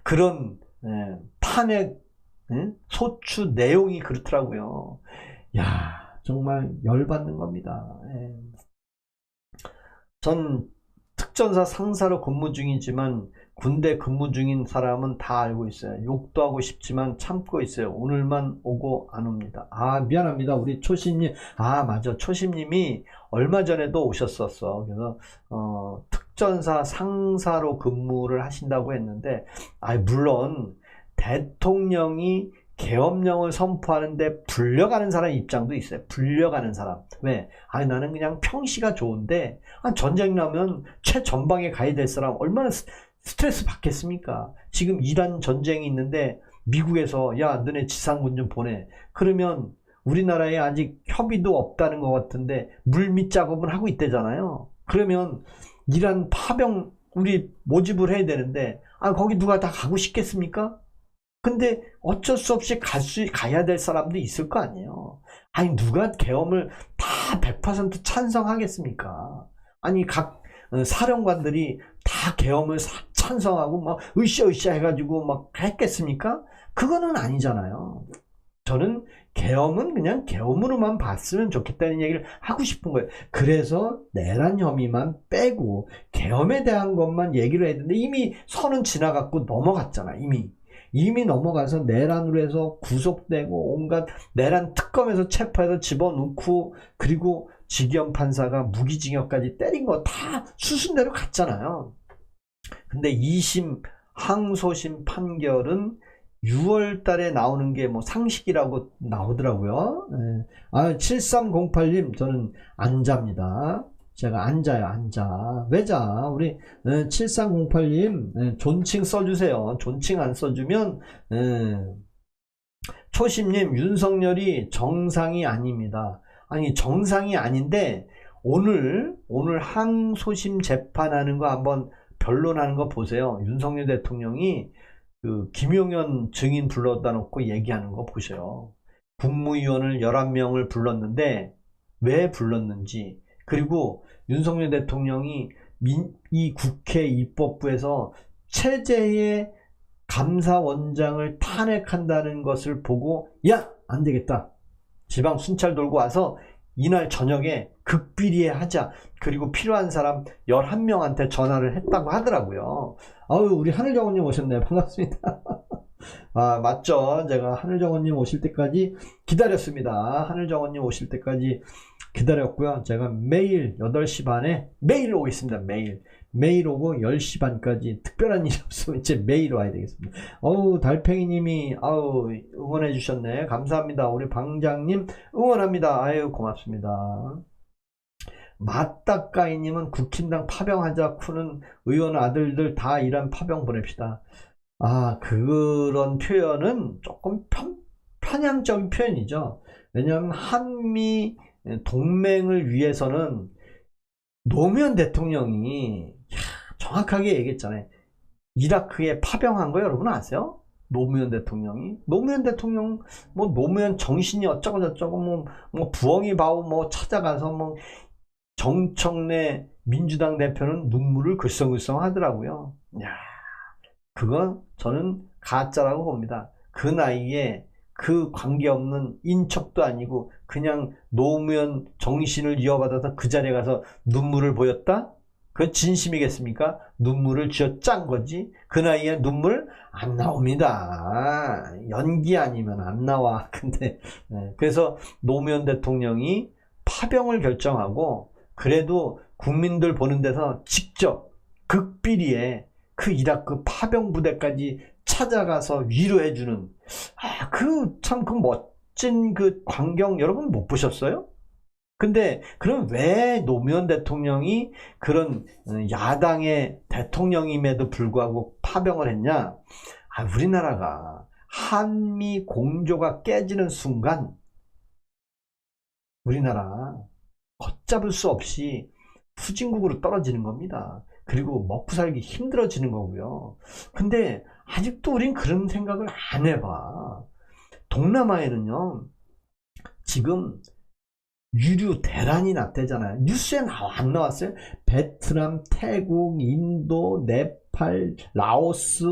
그런 탄핵 소추 내용이 그렇더라고요. 야 정말 열받는 겁니다. 전 특전사 상사로 근무 중이지만 군대 근무 중인 사람은 다 알고 있어요. 욕도 하고 싶지만 참고 있어요. 오늘만 오고 안 옵니다. 미안합니다. 우리 초심님. 맞아. 초심님이 얼마 전에도 오셨었어. 그래서 특전사 상사로 근무를 하신다고 했는데 물론 대통령이 계엄령을 선포하는데 불려가는 사람 입장도 있어요. 불려가는 사람. 왜? 나는 그냥 평시가 좋은데 전쟁 나면 최전방에 가야 될 사람 얼마나 스트레스 받겠습니까? 지금 이란 전쟁이 있는데 미국에서 야 너네 지상군 좀 보내. 그러면 우리나라에 아직 협의도 없다는 것 같은데 물밑 작업은 하고 있대잖아요. 그러면 이란 파병 우리 모집을 해야 되는데 거기 누가 다 가고 싶겠습니까? 근데 어쩔 수 없이 가야 될 사람도 있을 거 아니에요. 누가 계엄을 다 100% 찬성하겠습니까? 각 사령관들이 다 계엄을 찬성하고 막 으쌰으쌰 해가지고 막 했겠습니까? 그거는 아니잖아요. 저는 계엄은 그냥 계엄으로만 봤으면 좋겠다는 얘기를 하고 싶은 거예요. 그래서 내란 혐의만 빼고 계엄에 대한 것만 얘기를 해야 되는데 이미 선은 지나갔고 넘어갔잖아. 이미 넘어가서 내란으로 해서 구속되고 온갖 내란 특검에서 체포해서 집어넣고 그리고 지기현 판사가 무기징역까지 때린 거 다 수순대로 갔잖아요. 근데 2심 항소심 판결은 6월 달에 나오는 게 뭐 상식이라고 나오더라고요. 7308님 저는 안자입니다. 제가 앉아. 왜자? 우리 7308님 존칭 써주세요. 존칭 안 써주면 초심님 윤석열이 정상이 아닙니다. 정상이 아닌데 오늘 항소심 재판하는 거 한번 변론하는 거 보세요. 윤석열 대통령이 그 김용현 증인 불러다 놓고 얘기하는 거 보세요. 국무위원을 11명을 불렀는데 왜 불렀는지 그리고 윤석열 대통령이 이 국회 입법부에서 체제의 감사원장을 탄핵한다는 것을 보고 안 되겠다. 지방 순찰 돌고 와서 이날 저녁에 극비리에 하자. 그리고 필요한 사람 11명한테 전화를 했다고 하더라고요. 우리 하늘정원님 오셨네요. 반갑습니다. 맞죠. 제가 하늘정원님 오실 때까지 기다렸습니다. 하늘정원님 오실 때까지 기다렸고요. 제가 매일 8시 반에 매일 오겠습니다. 매일 오고 10시 반까지 특별한 일이 없으면 이제 매일 와야 되겠습니다. 달팽이님이 응원해 주셨네. 감사합니다. 우리 방장님 응원합니다. 고맙습니다. 맞다까이님은 국힘당 파병하자 쿠는 의원 아들들 다 이란 파병 보냅시다. 그런 표현은 조금 편향적인 표현이죠. 왜냐하면 한미 동맹을 위해서는 노무현 대통령이 정확하게 얘기했잖아요. 이라크에 파병한 거 여러분 아세요? 노무현 대통령 노무현 정신이 어쩌고 저쩌고 뭐 부엉이 바우 찾아가서 정청래 민주당 대표는 눈물을 글썽글썽 하더라고요. 그건 저는 가짜라고 봅니다. 그 나이에 그 관계없는 인척도 아니고 그냥 노무현 정신을 이어받아서 그 자리에 가서 눈물을 보였다? 그 진심이겠습니까? 눈물을 쥐어 짠 거지. 그 나이에 눈물 안 나옵니다. 연기 아니면 안 나와. 근데 그래서 노무현 대통령이 파병을 결정하고 그래도 국민들 보는 데서 직접 극비리에 그 이라크 파병 부대까지 찾아가서 위로해주는 그 멋진 그 광경 여러분 못 보셨어요? 근데 그럼 왜 노무현 대통령이 그런 야당의 대통령임에도 불구하고 파병을 했냐? 우리나라가 한미 공조가 깨지는 순간 우리나라 걷잡을 수 없이 후진국으로 떨어지는 겁니다. 그리고 먹고 살기 힘들어지는 거고요. 근데 아직도 우린 그런 생각을 안 해봐. 동남아에는요, 지금 유류 대란이 났대잖아요. 뉴스에 안 나왔어요? 베트남, 태국, 인도, 네팔, 라오스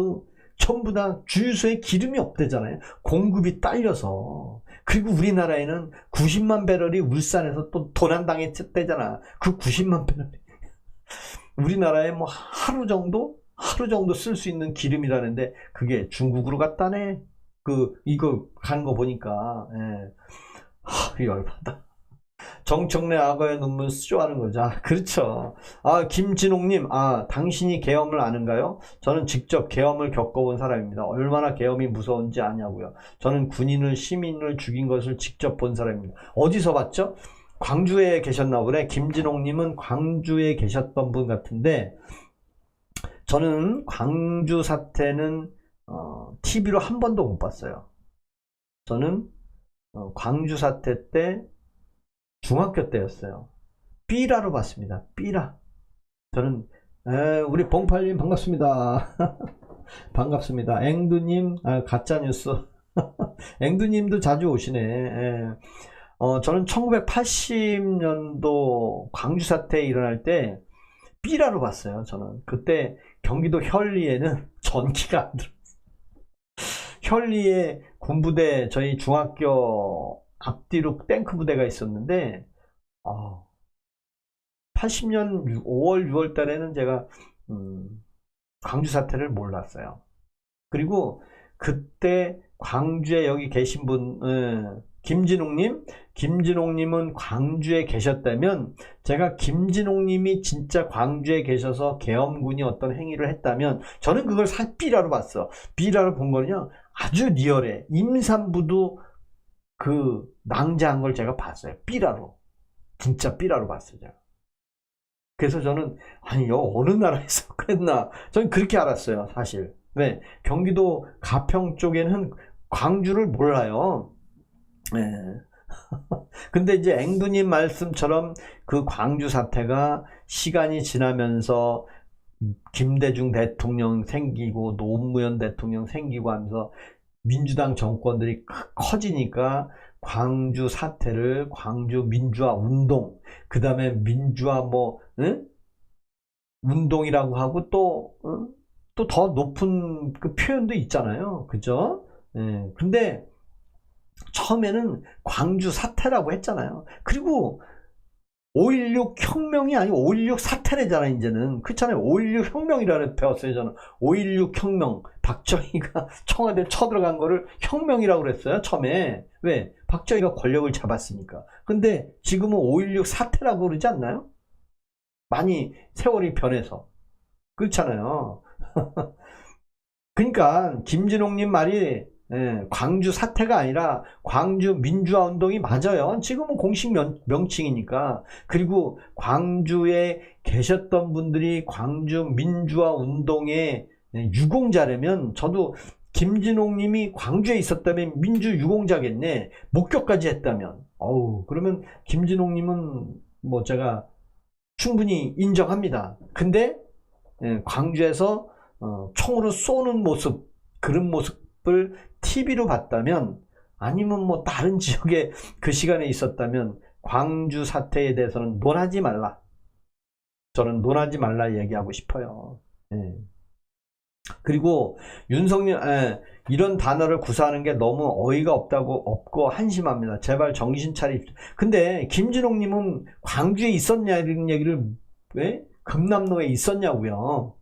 전부 다 주유소에 기름이 없대잖아요. 공급이 딸려서. 그리고 우리나라에는 90만 배럴이 울산에서 또 도난당했대잖아. 그 90만 배럴이 우리나라에 뭐 하루 정도 쓸 수 있는 기름이라는데 그게 중국으로 갔다네. 이거 간 거 보니까 열받아. 정청래 악어의 눈물 수조하는 거죠. 그렇죠. 김진홍님, 당신이 계엄을 아는가요? 저는 직접 계엄을 겪어본 사람입니다. 얼마나 계엄이 무서운지 아냐고요. 저는 군인을, 시민을 죽인 것을 직접 본 사람입니다. 어디서 봤죠? 광주에 계셨나 보네. 김진홍님은 광주에 계셨던 분 같은데, 저는 광주 사태는 TV로 한 번도 못 봤어요. 저는 광주 사태 때 중학교 때였어요. 삐라로 봤습니다. 삐라. 저는 우리 봉팔님 반갑습니다. 반갑습니다. 앵두님 가짜뉴스. 앵두님도 자주 오시네. 저는 1980년도 광주 사태 일어날 때 삐라로 봤어요. 저는 그때 경기도 현리에는 전기가 안 들어왔어요. 현리에 군부대 저희 중학교 앞뒤로 탱크 부대가 있었는데 80년 5월 6월 달에는 제가 광주 사태를 몰랐어요. 그리고 그때 광주에 여기 계신 분 김진홍님은 광주에 계셨다면, 제가 김진홍님이 진짜 광주에 계셔서 계엄군이 어떤 행위를 했다면 저는 그걸 삐라로 봤어. 삐라로 본 거는요 아주 리얼해. 임산부도 그 낭자한 걸 제가 봤어요. 삐라로. 진짜 삐라로 봤어요. 제가. 그래서 저는 이거 어느 나라에서 그랬나, 저는 그렇게 알았어요. 사실. 왜? 경기도 가평 쪽에는 광주를 몰라요. 근데 이제 앵두님 말씀처럼 그 광주 사태가 시간이 지나면서 김대중 대통령 생기고 노무현 대통령 생기고 하면서 민주당 정권들이 커지니까 광주 사태를 광주 민주화 운동, 그 다음에 민주화 운동이라고 하고 또 더 높은 그 표현도 있잖아요. 그죠? 근데 처음에는 광주 사태라고 했잖아요. 그리고 5.16 혁명이 아니고 5.16 사태래잖아요. 이제는 그렇잖아요. 5.16 혁명이라고 배웠어요. 저는 5.16 혁명, 박정희가 청와대에 쳐들어간 거를 혁명이라고 그랬어요. 처음에. 왜? 박정희가 권력을 잡았으니까. 근데 지금은 5.16 사태라고 그러지 않나요? 많이 세월이 변해서 그렇잖아요. 그러니까 김진홍님 말이 광주 사태가 아니라 광주 민주화 운동이 맞아요. 지금은 공식 명칭이니까. 그리고 광주에 계셨던 분들이 광주 민주화 운동의 유공자라면, 저도 김진홍님이 광주에 있었다면 민주 유공자겠네. 목격까지 했다면. 그러면 김진홍님은 제가 충분히 인정합니다. 근데 광주에서 총으로 쏘는 모습, 그런 모습을 TV로 봤다면, 아니면 다른 지역에 그 시간에 있었다면 광주 사태에 대해서는 논하지 말라. 저는 논하지 말라 얘기하고 싶어요. 그리고 윤석열 이런 단어를 구사하는 게 너무 어이가 없고 한심합니다. 제발 정신 차립시다. 근데 김진홍님은 광주에 있었냐 이런 얘기를 금남로에 있었냐고요.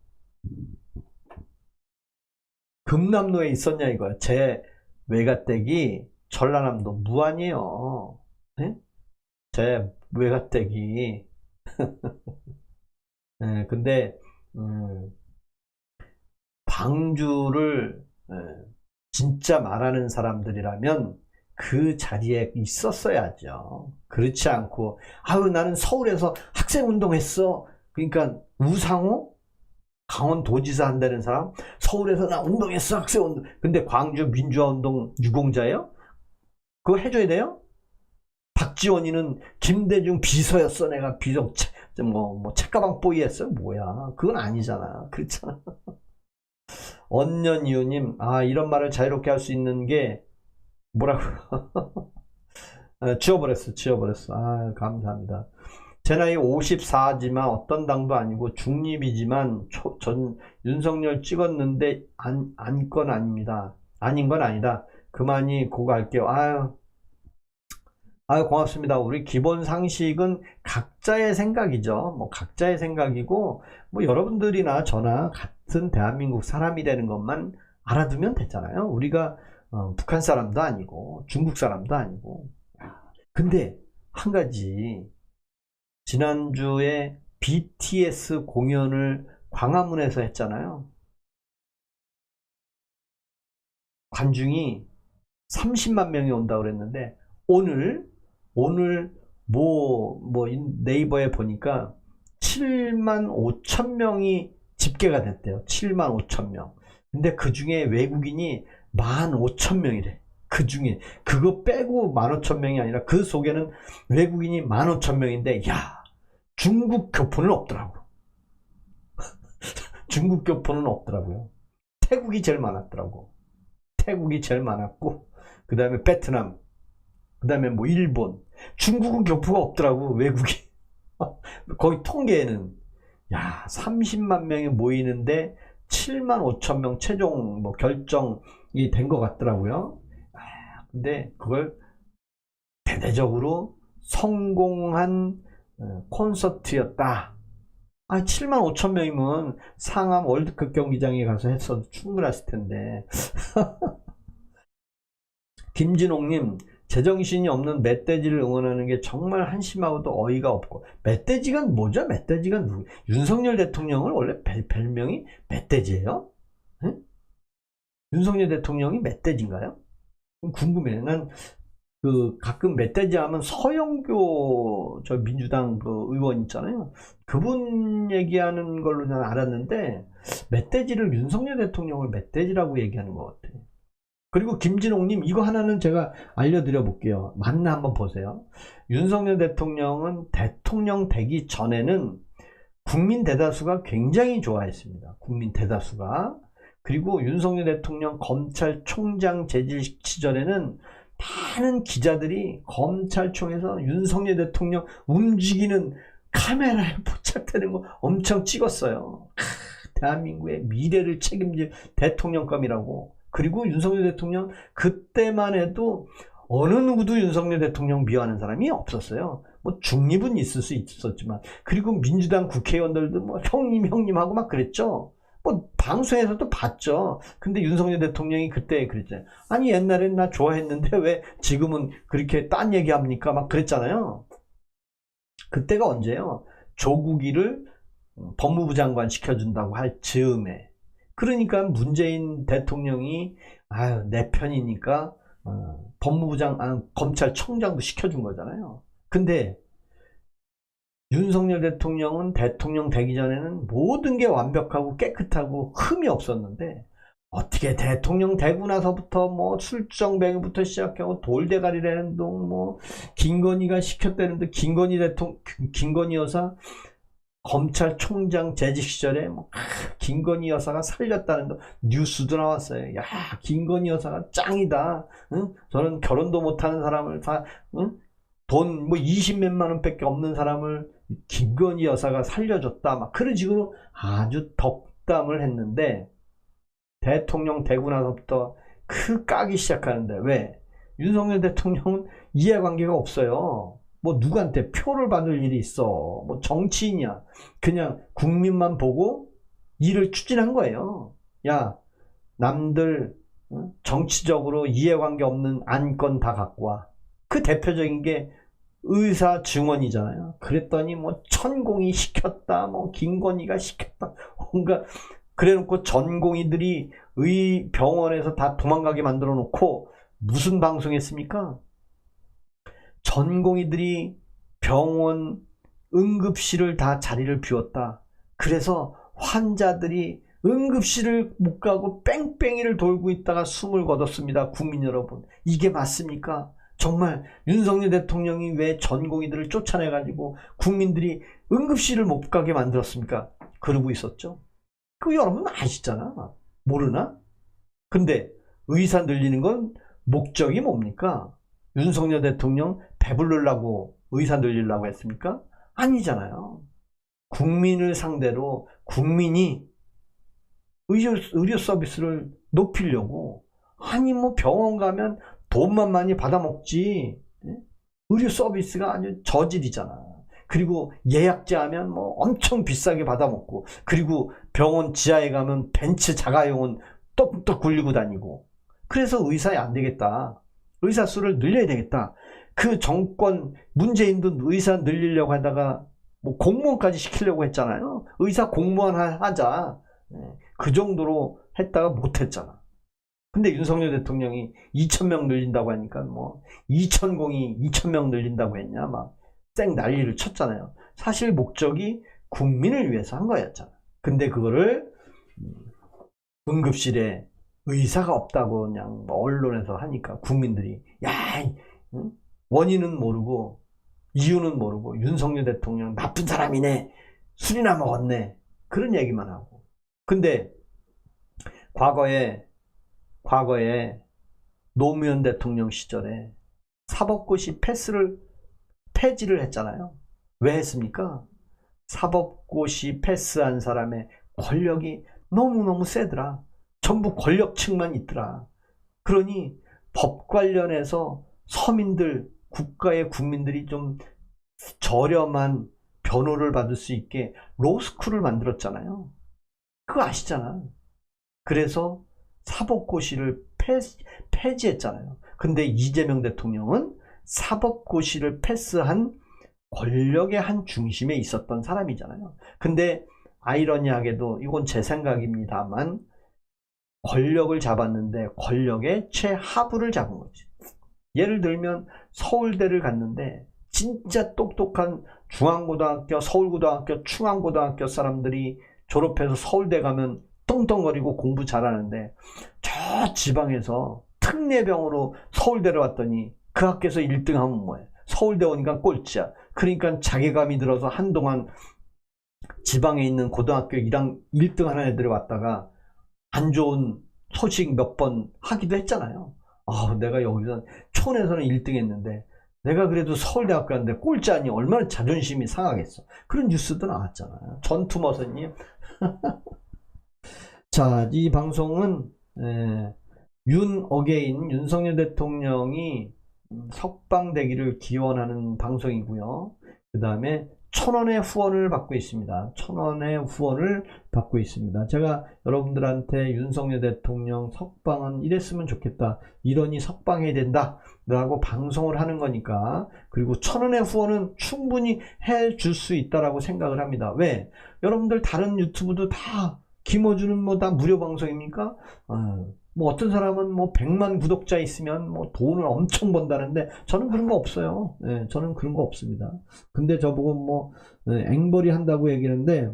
금남로에 있었냐 이거야. 제 외가댁이 전라남도 무안이에요. 네? 제 외가댁이 네, 근데 방주를 진짜 말하는 사람들이라면 그 자리에 있었어야죠. 그렇지 않고 아유 나는 서울에서 학생운동했어. 그러니까 우상호 강원도지사 한다는 사람 서울에서 나 운동했어 학생운동. 근데 광주 민주화운동 유공자예요? 그거 해줘야 돼요? 박지원이는 김대중 비서였어. 내가 비서 뭐 책가방 뽀이했어. 뭐야 그건 아니잖아. 그렇잖아. 언년이유님 아 이런 말을 자유롭게 할 수 있는 게 뭐라고 지워버렸어. 아 감사합니다. 제 나이 54지만 어떤 당도 아니고 중립이지만 전 윤석열 찍었는데 아닌 건 아니다. 그만이 고갈게요. 아유 고맙습니다. 우리 기본 상식은 각자의 생각이죠. 뭐 각자의 생각이고 뭐 여러분들이나 저나 같은 대한민국 사람이 되는 것만 알아두면 되잖아요. 우리가 북한 사람도 아니고 중국 사람도 아니고. 근데 한 가지 지난주에 BTS 공연을 광화문에서 했잖아요. 관중이 30만 명이 온다고 그랬는데 오늘 네이버에 보니까 7만 5천 명이 집계가 됐대요. 7만 5천 명. 근데 그 중에 외국인이 1만 5천 명이래. 그 중에 그거 빼고 1만 5천 명이 아니라 그 속에는 외국인이 1만 5천 명인데 야 중국 교포는 없더라고. 중국 교포는 없더라고요. 태국이 제일 많았더라고. 태국이 제일 많았고 그 다음에 베트남 그 다음에 뭐 일본 중국은 교포가 없더라고. 외국이 거기 통계에는 야 30만 명이 모이는데 7만 5천 명 최종 뭐 결정이 된 것 같더라고요. 근데 그걸 대대적으로 성공한 콘서트였다. 7만 5천 명이면 상암 월드컵 경기장에 가서 했어도 충분했을 텐데. 김진홍님 제정신이 없는 멧돼지를 응원하는 게 정말 한심하고도 어이가 없고. 멧돼지가 뭐죠? 멧돼지가 누구? 윤석열 대통령을 원래 별명이 멧돼지예요? 응? 윤석열 대통령이 멧돼지인가요? 궁금해요. 난 가끔 멧돼지 하면 서영교 저 민주당 그 의원 있잖아요. 그분 얘기하는 걸로 난 알았는데 멧돼지를 윤석열 대통령을 멧돼지라고 얘기하는 것 같아요. 그리고 김진홍님 이거 하나는 제가 알려드려 볼게요. 맞나 한번 보세요. 윤석열 대통령은 대통령 되기 전에는 국민 대다수가 굉장히 좋아했습니다. 국민 대다수가. 그리고 윤석열 대통령 검찰총장 재직 시절에는 많은 기자들이 검찰청에서 윤석열 대통령 움직이는 카메라에 포착되는 거 엄청 찍었어요. 대한민국의 미래를 책임질 대통령감이라고. 그리고 윤석열 대통령 그때만 해도 어느 누구도 윤석열 대통령 미워하는 사람이 없었어요. 뭐 중립은 있을 수 있었지만. 그리고 민주당 국회의원들도 뭐 형님 하고 막 그랬죠. 뭐 방송에서도 봤죠. 근데 윤석열 대통령이 그때 그랬잖아요. 아니 옛날엔 나 좋아했는데 왜 지금은 그렇게 딴 얘기합니까? 막 그랬잖아요. 그때가 언제예요? 조국이를 법무부 장관 시켜준다고 할 즈음에. 그러니까 문재인 대통령이 내 편이니까 검찰청장도 시켜준 거잖아요. 근데 윤석열 대통령은 대통령 되기 전에는 모든 게 완벽하고 깨끗하고 흠이 없었는데 어떻게 대통령 되고 나서부터 뭐 술정뱅이부터 시작하고 돌대가리라는 동 뭐 김건희가 시켰다는데 김건희 여사 검찰총장 재직 시절에 뭐 김건희 여사가 살렸다는 뉴스도 나왔어요. 야 김건희 여사가 짱이다. 응? 저는 결혼도 못하는 사람을 다 응? 돈 뭐 20몇만 원밖에 없는 사람을 김건희 여사가 살려줬다. 막 그런 식으로 아주 덕담을 했는데 대통령 되고 나서부터 까기 시작하는데 왜? 윤석열 대통령은 이해관계가 없어요. 뭐 누구한테 표를 받을 일이 있어. 뭐 정치인이야. 그냥 국민만 보고 일을 추진한 거예요. 야, 남들 정치적으로 이해관계 없는 안건 다 갖고 와. 그 대표적인 게 의사 증언이잖아요. 그랬더니 뭐 천공이 시켰다, 뭐 김건희가 시켰다, 뭔가 그래놓고 전공의들이 병원에서 다 도망가게 만들어 놓고 무슨 방송했습니까? 전공의들이 병원 응급실을 다 자리를 비웠다. 그래서 환자들이 응급실을 못 가고 뺑뺑이를 돌고 있다가 숨을 거뒀습니다. 국민 여러분, 이게 맞습니까? 정말 윤석열 대통령이 왜 전공의들을 쫓아내가지고 국민들이 응급실을 못 가게 만들었습니까? 그러고 있었죠. 그거 여러분 아시잖아. 모르나? 근데 의사 늘리는 건 목적이 뭡니까? 윤석열 대통령 배부르려고 의사 늘리려고 했습니까? 아니잖아요. 국민을 상대로 국민이 의료 서비스를 높이려고, 아니 뭐 병원 가면 돈만 많이 받아먹지 의료 서비스가 아주 저질이잖아. 그리고 예약제 하면 뭐 엄청 비싸게 받아먹고, 그리고 병원 지하에 가면 벤츠 자가용은 똑똑 굴리고 다니고. 그래서 의사에 안 되겠다, 의사 수를 늘려야 되겠다. 그 정권 문재인도 의사 늘리려고 하다가 뭐 공무원까지 시키려고 했잖아요. 의사 공무원 하자, 그 정도로 했다가 못했잖아. 근데 윤석열 대통령이 2,000명 늘린다고 하니까 뭐 2,000공이 2,000명 늘린다고 했냐, 막 쌩 난리를 쳤잖아요. 사실 목적이 국민을 위해서 한 거였잖아. 근데 그거를 응급실에 의사가 없다고 그냥 언론에서 하니까 국민들이, 야, 원인은 모르고 이유는 모르고 윤석열 대통령 나쁜 사람이네, 술이나 먹었네, 그런 얘기만 하고. 근데 과거에 노무현 대통령 시절에 사법고시 폐지를 했잖아요. 왜 했습니까? 사법고시 패스한 사람의 권력이 너무너무 세더라. 전부 권력층만 있더라. 그러니 법 관련해서 서민들, 국가의 국민들이 좀 저렴한 변호를 받을 수 있게 로스쿨을 만들었잖아요. 그거 아시잖아. 그래서 사법고시를 폐지했잖아요. 근데 이재명 대통령은 사법고시를 패스한 권력의 한 중심에 있었던 사람이잖아요. 근데 아이러니하게도, 이건 제 생각입니다만, 권력을 잡았는데 권력의 최하부를 잡은 거지. 예를 들면 서울대를 갔는데 진짜 똑똑한 중앙고등학교, 서울고등학교, 충암고등학교 사람들이 졸업해서 서울대 가면 떵떵거리고 공부 잘하는데, 저 지방에서 특례병으로 서울대를 왔더니 그 학교에서 1등 하면 뭐해? 서울대 오니까 꼴찌야. 그러니까 자괴감이 들어서 한동안 지방에 있는 고등학교 1등 하는 애들이 왔다가 안 좋은 소식 몇 번 하기도 했잖아요. 내가 여기서 촌에서는 1등 했는데 내가 그래도 서울대학교 갔는데 꼴찌 아니, 얼마나 자존심이 상하겠어. 그런 뉴스도 나왔잖아요. 전투머선님. 자, 이 방송은 윤석열 대통령이 석방되기를 기원하는 방송이고요. 그 다음에 1,000원의 후원을 받고 있습니다. 1,000원의 후원을 받고 있습니다. 제가 여러분들한테 윤석열 대통령 석방은 이랬으면 좋겠다, 이러니 석방해야 된다 라고 방송을 하는 거니까. 그리고 1,000원의 후원은 충분히 해줄 수 있다라고 생각을 합니다. 왜? 여러분들 다른 유튜브도 다 김어준은 뭐 다 무료 방송입니까? 뭐 어떤 사람은 뭐 100만 구독자 있으면 뭐 돈을 엄청 번다는데, 저는 그런 거 없어요. 저는 그런 거 없습니다. 근데 저보고 뭐 앵벌이 한다고 얘기하는데,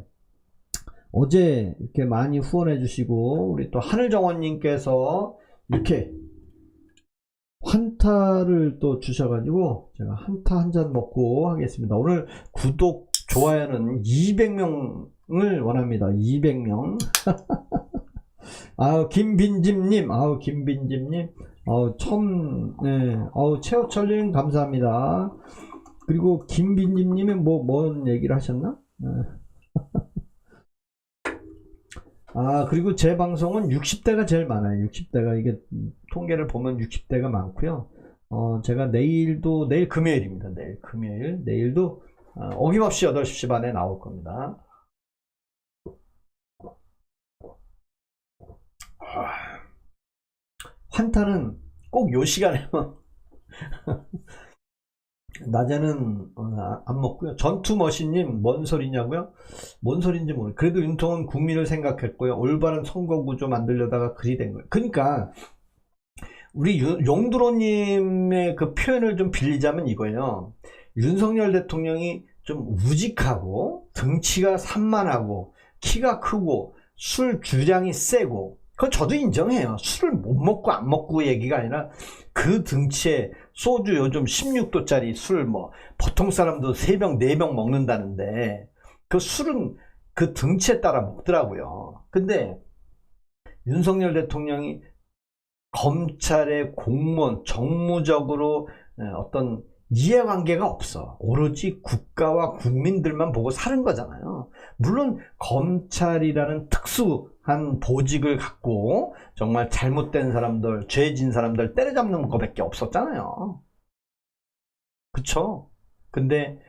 어제 이렇게 많이 후원해 주시고, 우리 또 하늘정원님께서 이렇게 환타를 또 주셔가지고 제가 한타 한 잔 먹고 하겠습니다. 오늘 구독, 좋아요는 200명을 원합니다. 200명. 김빈집님, 최호철님 감사합니다. 그리고 김빈집님이 뭔 얘기를 하셨나? 그리고 제 방송은 60대가 제일 많아요. 60대가, 이게 통계를 보면 60대가 많고요. 제가 내일 금요일입니다. 내일 금요일, 내일도 어김없이 8시 반에 나올 겁니다. 환타는 꼭 요 시간에만 낮에는 안 먹고요. 전투머신님 뭔 소리냐고요? 뭔 소리인지 모르겠어요. 그래도 윤통은 국민을 생각했고요. 올바른 선거구조 만들려다가 그리 된 거예요. 그러니까 우리 용두로님의 그 표현을 좀 빌리자면 이거예요. 윤석열 대통령이 좀 우직하고 등치가 산만하고 키가 크고 술 주량이 세고, 그건 저도 인정해요. 술을 못 먹고 안 먹고 얘기가 아니라 그 등치에 소주 요즘 16도짜리 술 보통 사람도 3병 4병 먹는다는데 그 술은 그 등치에 따라 먹더라고요. 근데 윤석열 대통령이 검찰의 공무원 정무적으로 어떤 이해관계가 없어. 오로지 국가와 국민들만 보고 사는 거잖아요. 물론 검찰이라는 특수한 보직을 갖고 정말 잘못된 사람들, 죄진 사람들 때려잡는 것밖에 없었잖아요. 그쵸? 근데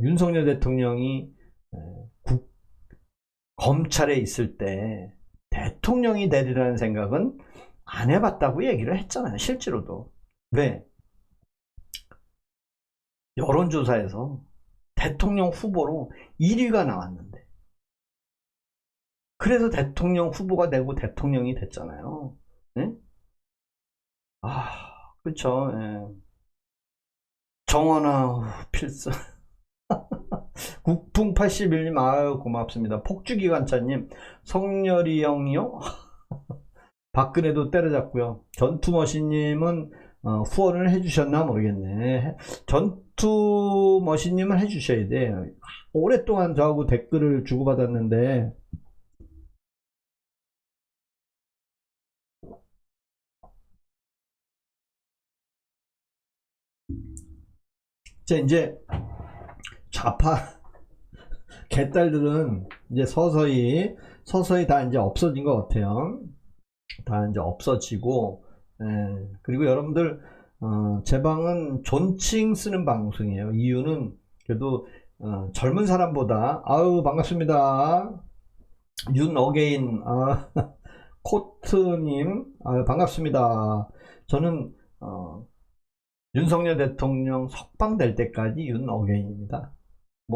윤석열 대통령이 검찰에 있을 때 대통령이 되리라는 생각은 안 해봤다고 얘기를 했잖아요. 실제로도. 왜? 여론조사에서 대통령 후보로 1위가 나왔는데, 그래서 대통령 후보가 되고 대통령이 됐잖아요. 네? 그쵸. 예. 정원아 필사. 국풍 81님 아유 고맙습니다. 폭주기관차님 성렬이 형이요? 박근혜도 때려잡고요. 전투머신님은 후원을 해주셨나 모르겠네. 전투머신님은 해주셔야 돼요. 오랫동안 저하고 댓글을 주고받았는데 이제 좌파 개딸들은 이제 서서히 다 이제 없어진 것 같아요. 다 이제 없어지고, 그리고 여러분들 제 방은 존칭 쓰는 방송이에요. 이유는 그래도 젊은 사람보다 아유 반갑습니다. 윤어게인 코트님 반갑습니다. 저는 윤석열 대통령 석방될 때까지 윤어게인입니다.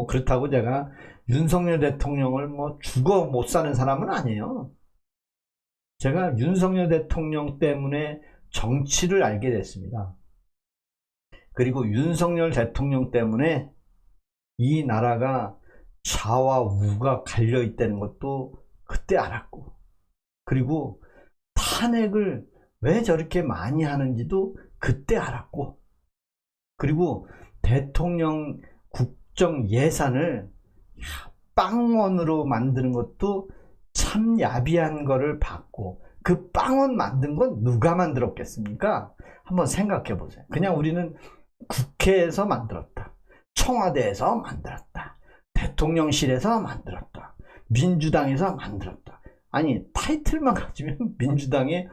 그렇다고 제가 윤석열 대통령을 죽어 못 사는 사람은 아니에요. 제가 윤석열 대통령 때문에 정치를 알게 됐습니다. 그리고 윤석열 대통령 때문에 이 나라가 좌와 우가 갈려 있다는 것도 그때 알았고, 그리고 탄핵을 왜 저렇게 많이 하는지도 그때 알았고, 그리고 대통령 국정 예산을 빵원으로 만드는 것도 참 야비한 거를 봤고, 그 빵원 만든 건 누가 만들었겠습니까? 한번 생각해 보세요. 그냥 우리는 국회에서 만들었다, 청와대에서 만들었다, 대통령실에서 만들었다, 민주당에서 만들었다. 아니 타이틀만 가지면 민주당이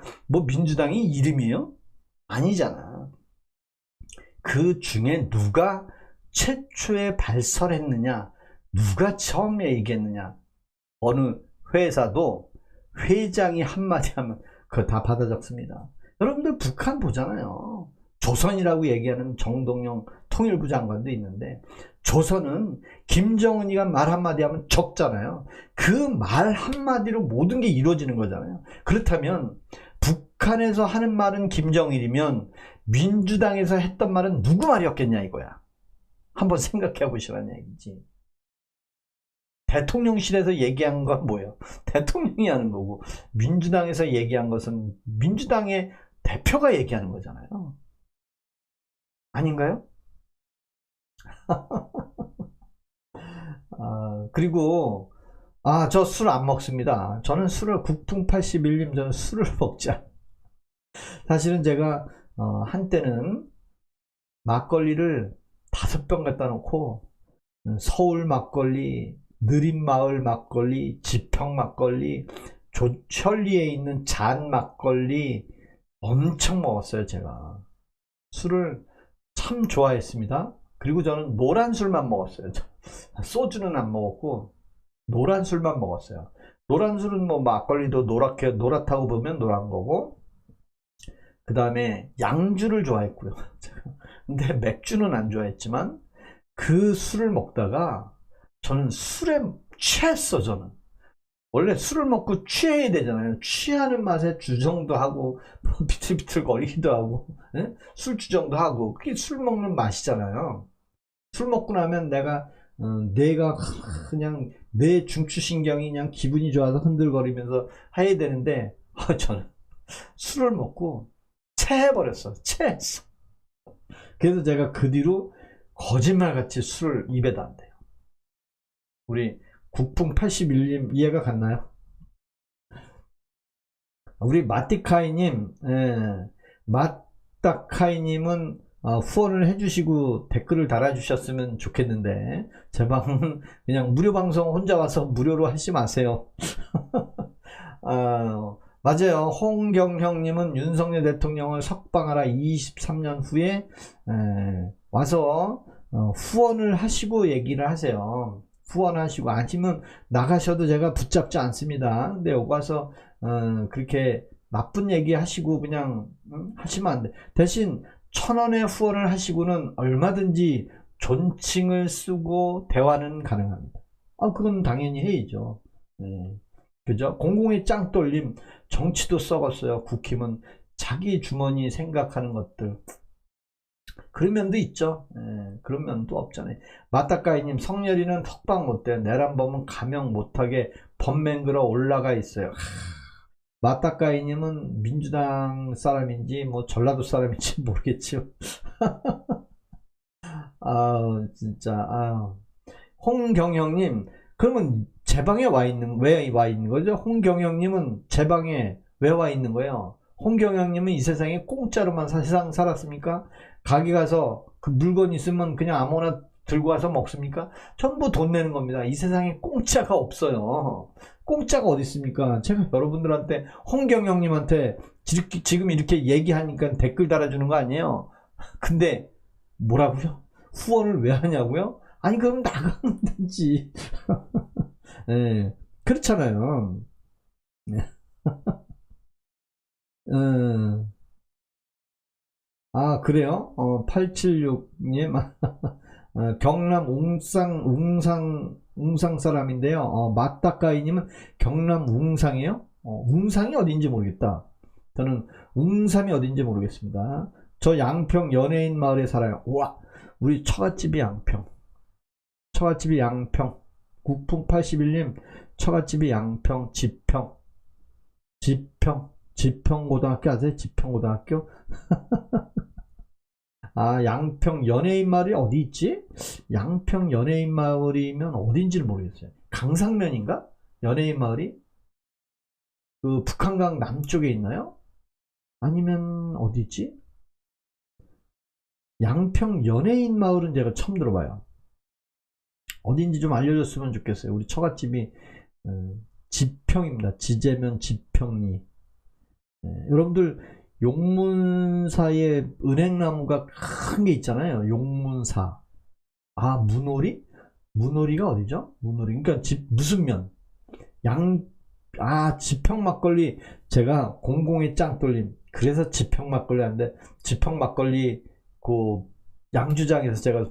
이름이에요? 아니잖아. 그 중에 누가 최초에 발설했느냐, 누가 처음에 얘기했느냐. 어느 회사도 회장이 한마디 하면 그거 다 받아 적습니다. 여러분들 북한 보잖아요. 조선이라고 얘기하는 정동영 통일부 장관도 있는데, 조선은 김정은이가 말 한마디 하면 적잖아요. 그 말 한마디로 모든 게 이루어지는 거잖아요. 그렇다면 북한에서 하는 말은 김정일이면 민주당에서 했던 말은 누구 말이었겠냐 이거야. 한번 생각해 보시라는 얘기지. 대통령실에서 얘기한 건 뭐예요? 대통령이 하는 거고, 민주당에서 얘기한 것은 민주당의 대표가 얘기하는 거잖아요. 아닌가요? 그리고 저 술 안 먹습니다. 저는 술을 국풍 81님 저는 술을 먹지 않아요. 사실은 제가 한때는 막걸리를 5병 갖다 놓고 서울 막걸리, 느린마을 막걸리, 지평 막걸리, 조천리에 있는 잔 막걸리 엄청 먹었어요 제가. 술을 참 좋아했습니다. 그리고 저는 노란 술만 먹었어요. 소주는 안 먹었고 노란 술만 먹었어요. 노란 술은 뭐 막걸리도 노랗다고 보면 노란 거고, 그 다음에 양주를 좋아했고요. 근데 맥주는 안 좋아했지만 그 술을 먹다가 저는 술에 취했어. 저는 원래 술을 먹고 취해야 되잖아요. 취하는 맛에 주정도 하고 비틀비틀 거리기도 하고, 예? 술 주정도 하고, 그게 술 먹는 맛이잖아요. 술 먹고 나면 내가 그냥 내 중추신경이 그냥 기분이 좋아서 흔들거리면서 해야 되는데, 저는 술을 먹고 체해버렸어. 체했어. 그래서 제가 그 뒤로 거짓말같이 술을 입에도 안 대요. 우리 국풍 81님 이해가 갔나요? 우리 마티카이님, 마타카이님은 후원을 해주시고 댓글을 달아주셨으면 좋겠는데, 제 방은 그냥 무료 방송 혼자 와서 무료로 하지 마세요. 맞아요. 홍경형님은 윤석열 대통령을 석방하라 23년 후에 와서 후원을 하시고 얘기를 하세요. 후원하시고, 아니면 나가셔도 제가 붙잡지 않습니다. 근데 여기 와서 그렇게 나쁜 얘기 하시고 그냥 하시면 안 돼. 대신 1,000원의 후원을 하시고는 얼마든지 존칭을 쓰고 대화는 가능합니다. 그건 당연히 해야죠. 그죠? 공공의 짱돌림, 정치도 썩었어요. 국힘은 자기 주머니 생각하는 것들. 그런 면도 있죠. 그런 면도 없잖아요. 마따까이님, 성렬이는 석방 못돼요. 내란범은 감형 못하게 범맹글어 올라가 있어요. 마따까이님은 민주당 사람인지 뭐 전라도 사람인지 모르겠지요. 진짜. 홍경영님, 그러면 제 방에 왜 와 있는 거죠? 홍경영님은 제 방에 왜 와 있는 거예요? 홍경영님은 이 세상에 공짜로만 세상 살았습니까? 가게 가서 그 물건 있으면 그냥 아무나 들고 와서 먹습니까? 전부 돈 내는 겁니다. 이 세상에 공짜가 없어요. 공짜가 어디 있습니까? 제가 여러분들한테, 홍경영님한테 지금 이렇게 얘기하니까 댓글 달아주는 거 아니에요? 근데 뭐라고요? 후원을 왜 하냐고요? 아니 그럼 나가면 되지. 네, 그렇잖아요. 그래요? 876님 경남 웅상 사람인데요. 맞다까이님은 경남 웅상이에요? 웅상이 어딘지 모르겠다. 저는 웅삼이 어딘지 모르겠습니다. 저 양평 연예인 마을에 살아요. 우와, 우리 처갓집이 양평. 국풍 81님, 처갓집이 양평, 지평고등학교 아세요? 지평고등학교? 양평 연예인 마을이 어디 있지? 양평 연예인 마을이면 어딘지를 모르겠어요. 강상면인가? 연예인 마을이? 그 북한강 남쪽에 있나요? 아니면 어디 있지? 양평 연예인 마을은 제가 처음 들어봐요. 어딘지 좀 알려줬으면 좋겠어요. 우리 처갓집이 지평입니다. 지제면 지평리. 여러분들 용문사에 은행나무가 큰 게 있잖아요. 용문사. 문오리? 문오리가 어디죠? 문오리. 그러니까 무슨 면? 지평 막걸리. 제가 공공의 짱돌림. 그래서 지평 막걸리 하는데, 지평 막걸리 그 양주장에서 제가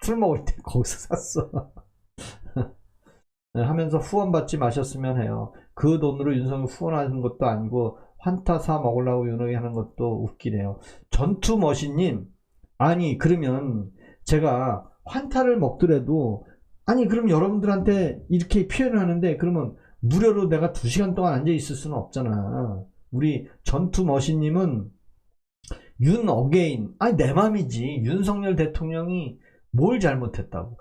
술 먹을 때 거기서 샀어. 하면서 후원 받지 마셨으면 해요. 그 돈으로 윤석열 후원하는 것도 아니고 환타 사 먹으려고 윤석이 하는 것도 웃기네요. 전투머신님, 아니 그러면 제가 환타를 먹더라도, 아니 그럼 여러분들한테 이렇게 표현을 하는데, 그러면 무료로 내가 2시간 동안 앉아 있을 수는 없잖아. 우리 전투머신님은 윤어게인, 내 맘이지. 윤석열 대통령이 뭘 잘못했다고.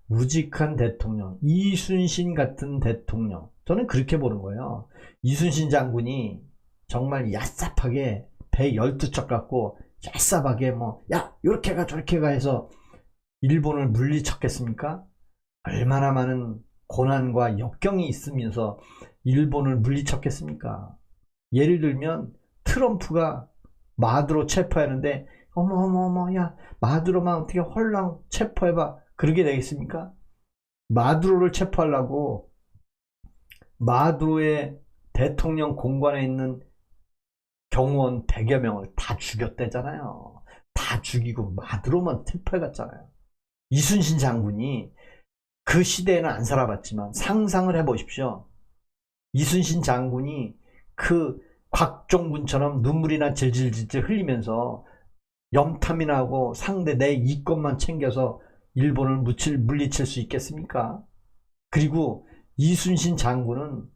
우직한 대통령, 이순신 같은 대통령, 저는 그렇게 보는 거예요. 이순신 장군이 정말 얍삽하게 배 12척 갖고 얍삽하게 요렇게 가 저렇게 가 해서 일본을 물리쳤겠습니까? 얼마나 많은 고난과 역경이 있으면서 일본을 물리쳤겠습니까? 예를 들면 트럼프가 마두로 체포하는데 어머 야 마두로만 어떻게 홀랑 체포해봐 그러게 되겠습니까? 마두로를 체포하려고 마두로의 대통령 공관에 있는 경호원 100여 명을 다 죽였대잖아요. 다 죽이고 마두로만 체포해갔잖아요. 이순신 장군이 그 시대에는 안 살아봤지만 상상을 해보십시오. 이순신 장군이 그 곽종군처럼 눈물이나 질질질질 흘리면서 염탐이나 하고 상대 내 이권만 챙겨서 일본을 물리칠 수 있겠습니까? 그리고 이순신 장군은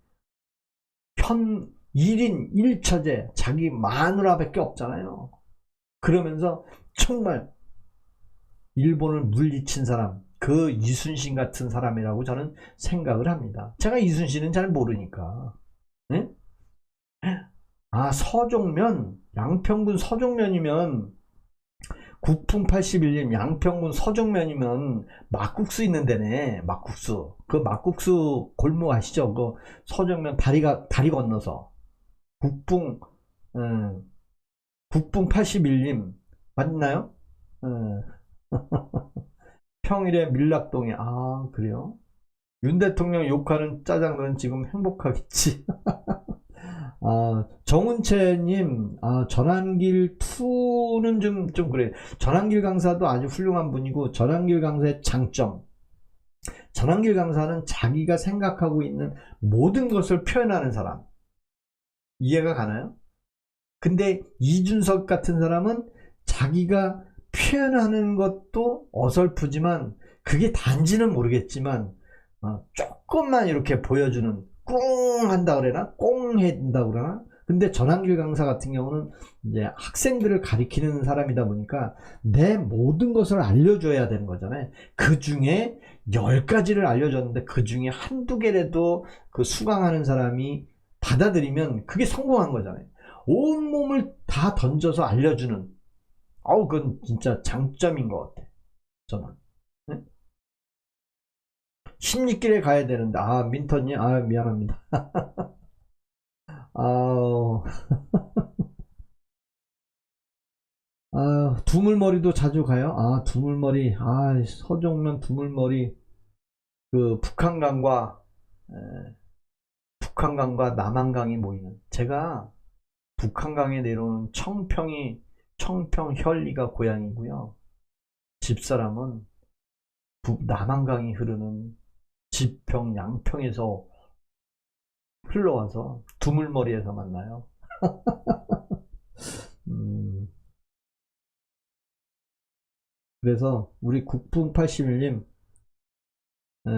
1인 1처제 자기 마누라밖에 없잖아요. 그러면서 정말 일본을 물리친 사람 그 이순신 같은 사람이라고 저는 생각을 합니다. 제가 이순신은 잘 모르니까. 네? 아 서종면 양평군 서종면이면 국풍 81님 양평군 서종면이면 막국수 있는 데네. 막국수 그 막국수 골목 아시죠? 그 서종면 다리 건너서 국풍 국풍 81님 맞나요? 평일에 밀락동에 아 그래요? 윤 대통령 욕하는 짜장면 지금 행복하겠지. 아, 정은채님, 전환길 2는 좀 그래요. 전환길 강사도 아주 훌륭한 분이고, 전환길 강사의 장점. 전환길 강사는 자기가 생각하고 있는 모든 것을 표현하는 사람. 이해가 가나요? 근데 이준석 같은 사람은 자기가 표현하는 것도 어설프지만, 그게 단지는 모르겠지만, 조금만 이렇게 보여주는, 꿍 한다 그래나 꽁 해준다 그러나. 근데 전환길 강사 같은 경우는 이제 학생들을 가리키는 사람이다 보니까 내 모든 것을 알려줘야 되는 거잖아요. 그 중에 10가지를 알려줬는데 그 중에 한두 개라도 그 수강하는 사람이 받아들이면 그게 성공한 거잖아요. 온몸을 다 던져서 알려주는 그건 진짜 장점인 것 같아 저는. 네? 십리길에 가야 되는데 민턴님 미안합니다. 두물머리도 자주 가요. 두물머리 서종면 두물머리 그 북한강과 남한강이 모이는 제가 북한강에 내려오는 청평 현리가 고향이고요. 집사람은 남한강이 흐르는 지평 양평에서 흘러와서 두물머리에서 만나요. 그래서 우리 국풍 81님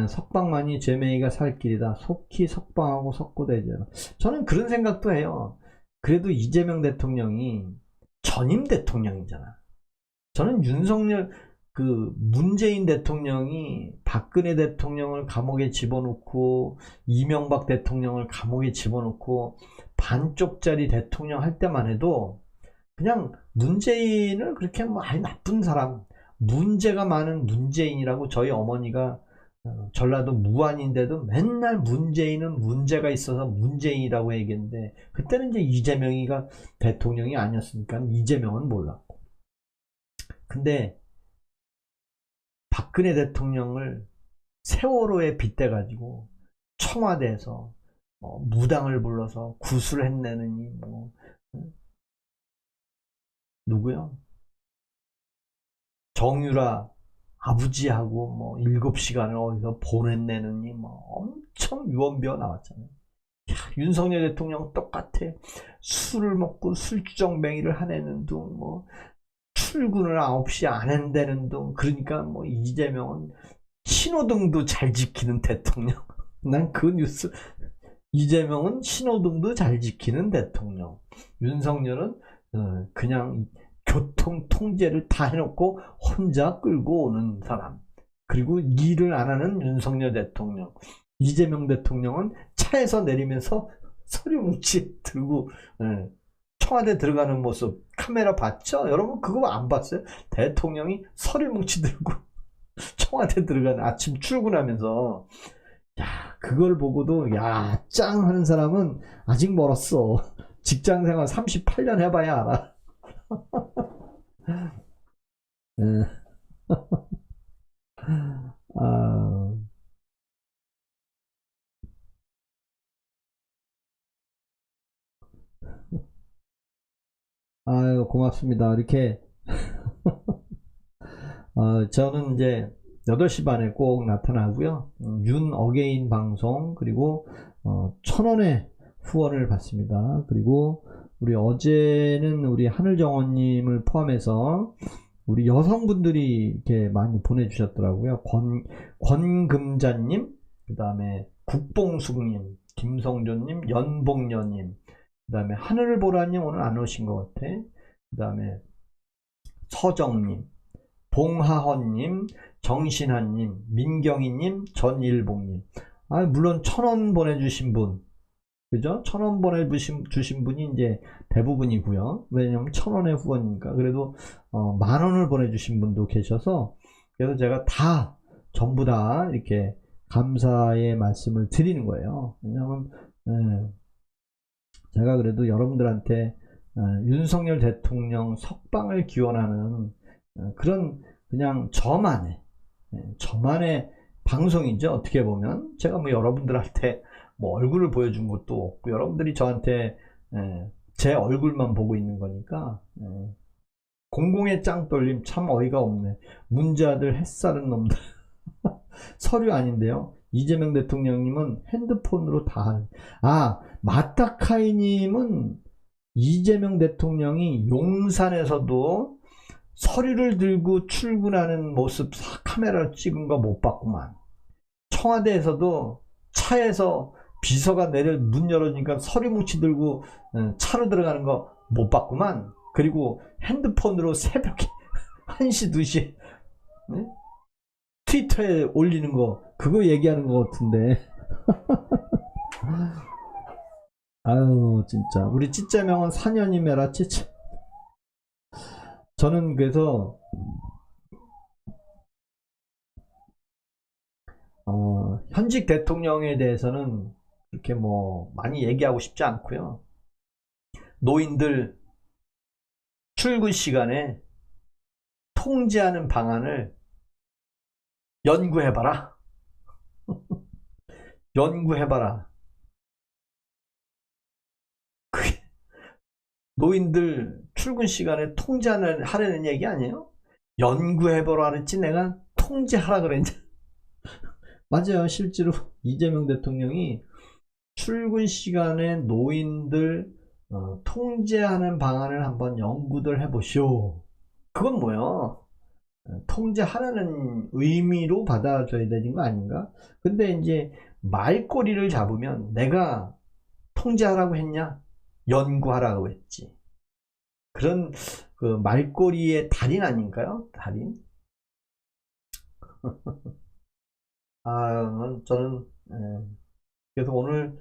석방만이 제메이가 살 길이다. 속히 석방하고 석고되잖아. 저는 그런 생각도 해요. 그래도 이재명 대통령이 전임 대통령이잖아. 저는 윤석열 문재인 대통령이 박근혜 대통령을 감옥에 집어넣고 이명박 대통령을 감옥에 집어넣고 반쪽짜리 대통령 할 때만 해도 그냥 문재인을 그렇게 아주 나쁜 사람, 문제가 많은 문재인이라고 저희 어머니가 전라도 무안인데도 맨날 문재인은 문제가 있어서 문재인이라고 얘기했는데 그때는 이제 이재명이가 대통령이 아니었으니까 이재명은 몰랐고. 근데 박근혜 대통령을 세월호에 빗대가지고 청와대에서 무당을 불러서 구슬을 했내느니 누구요? 정유라 아버지하고 7시간을 어디서 보냈내느니 엄청 유언비어 나왔잖아요. 윤석열 대통령 똑같아. 술을 먹고 술주정뱅이를 하내는 둥 출근을 9시 안 한다는 둥. 그러니까 이재명은 신호등도 잘 지키는 대통령. 난 그 뉴스 이재명은 신호등도 잘 지키는 대통령. 윤석열은 그냥 교통 통제를 다 해놓고 혼자 끌고 오는 사람. 그리고 일을 안 하는 윤석열 대통령. 이재명 대통령은 차에서 내리면서 서류 뭉치 들고 청와대 들어가는 모습 카메라 봤죠? 여러분 그거 안 봤어요? 대통령이 서류 뭉치 들고 청와대 들어가는 아침 출근하면서 그걸 보고도 짱 하는 사람은 아직 멀었어. 직장생활 38년 해봐야 알아. 예. 아, 아유, 고맙습니다. 이렇게, 저는 이제 8시 반에 꼭 나타나고요. 윤 어게인 방송, 그리고, 1,000원의 후원을 받습니다. 그리고, 우리 어제는 우리 하늘정원님을 포함해서, 우리 여성분들이 이렇게 많이 보내주셨더라고요. 권금자님, 그 다음에 국봉숙님, 김성조님, 연봉녀님, 그 다음에 하늘보라님 오늘 안 오신 것 같아. 그 다음에 서정님, 봉하헌님, 정신하님, 민경희님, 전일봉님. 물론 1,000원 보내주신 분, 그죠? 1,000원 보내주신 분이 이제 대부분이고요. 왜냐면 1,000원의 후원이니까. 그래도 10,000원을 보내주신 분도 계셔서, 그래서 제가 다 전부 다 이렇게 감사의 말씀을 드리는 거예요. 왜냐면 제가 그래도 여러분들한테 윤석열 대통령 석방을 기원하는 그런 그냥 저만의 방송이죠. 어떻게 보면 제가 뭐 여러분들한테 뭐 얼굴을 보여준 것도 없고, 여러분들이 저한테 제 얼굴만 보고 있는 거니까. 공공의 짱떨림 참 어이가 없네. 문자들 햇살은 놈들. 서류 아닌데요. 이재명 대통령님은 핸드폰으로 다. 마타카이님은 이재명 대통령이 용산에서도 서류를 들고 출근하는 모습 카메라를 찍은 거 못 봤구만. 청와대에서도 차에서 비서가 문 열어주니까 서류 뭉치 들고 차로 들어가는 거 못 봤구만. 그리고 핸드폰으로 새벽에 1시 2시 트위터에 올리는 거, 그거 얘기하는 것 같은데. 아유, 진짜 우리 찌짜명은 4년이메라 찌짜. 저는 그래서 현직 대통령에 대해서는 이렇게 뭐 많이 얘기하고 싶지 않고요. 노인들 출근 시간에 통제하는 방안을 연구해봐라. 연구해봐라. 그게 노인들 출근 시간에 통제하라는 얘기 아니에요? 연구해보라 그랬지 내가 통제하라 그랬냐. 맞아요. 실제로 이재명 대통령이 출근 시간에 노인들 통제하는 방안을 한번 연구들 해보시오. 그건 뭐요? 통제하라는 의미로 받아줘야 되는 거 아닌가? 근데 이제 말꼬리를 잡으면 내가 통제하라고 했냐? 연구하라고 했지. 그런 그 말꼬리의 달인 아닌가요? 달인? 저는 그래서 오늘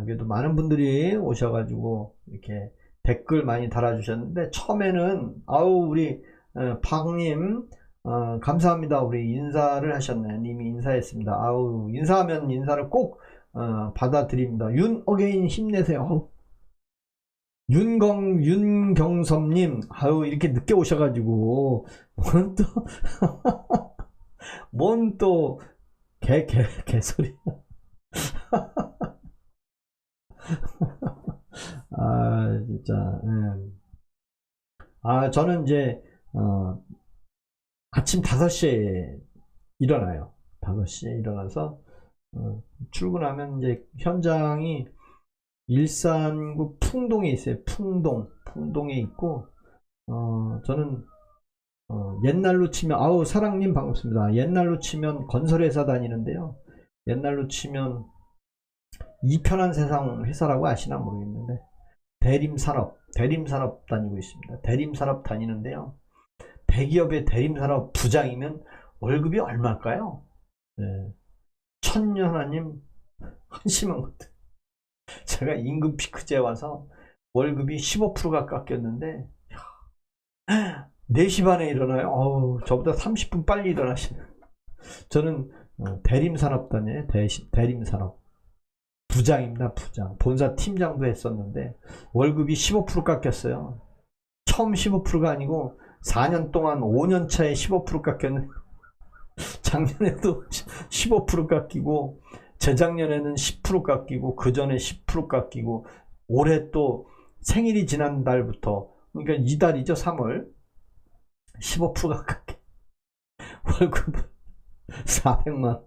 그래도 많은 분들이 오셔가지고 이렇게 댓글 많이 달아주셨는데, 처음에는 우리 박님 감사합니다. 우리 인사를 하셨네. 님이 인사했습니다. 인사하면 인사를 꼭 받아드립니다. 윤 어게인 힘내세요. 윤경섭님, 이렇게 늦게 오셔가지고 뭔 또 개소리. 진짜. 저는 이제 아침 5시에 일어나요. 5시에 일어나서 출근하면 이제 현장이 일산구 풍동에 있어요. 풍동에 있고, 저는 옛날로 치면 사랑님 반갑습니다. 옛날로 치면 건설회사 다니는데요. 옛날로 치면 이편한 세상 회사라고 아시나 모르겠는데, 대림산업 다니고 있습니다. 대림산업 다니는데요. 대기업의 대림산업 부장이면 월급이 얼마일까요? 천년하님 한심한 것들. 제가 임금 피크제 와서 월급이 15%가 깎였는데 4시 반에 일어나요. 저보다 30분 빨리 일어나시네. 저는 대림산업 다녀요. 대림산업 부장입니다. 부장. 본사 팀장도 했었는데 월급이 15% 깎였어요. 처음 15%가 아니고 4년 동안 5년 차에 15% 깎였는데 작년에도 15% 깎이고 재작년에는 10% 깎이고 그 전에 10% 깎이고 올해 또 생일이 지난 달부터 그러니까 이달이죠. 3월 15%가 깎여 월급 400만.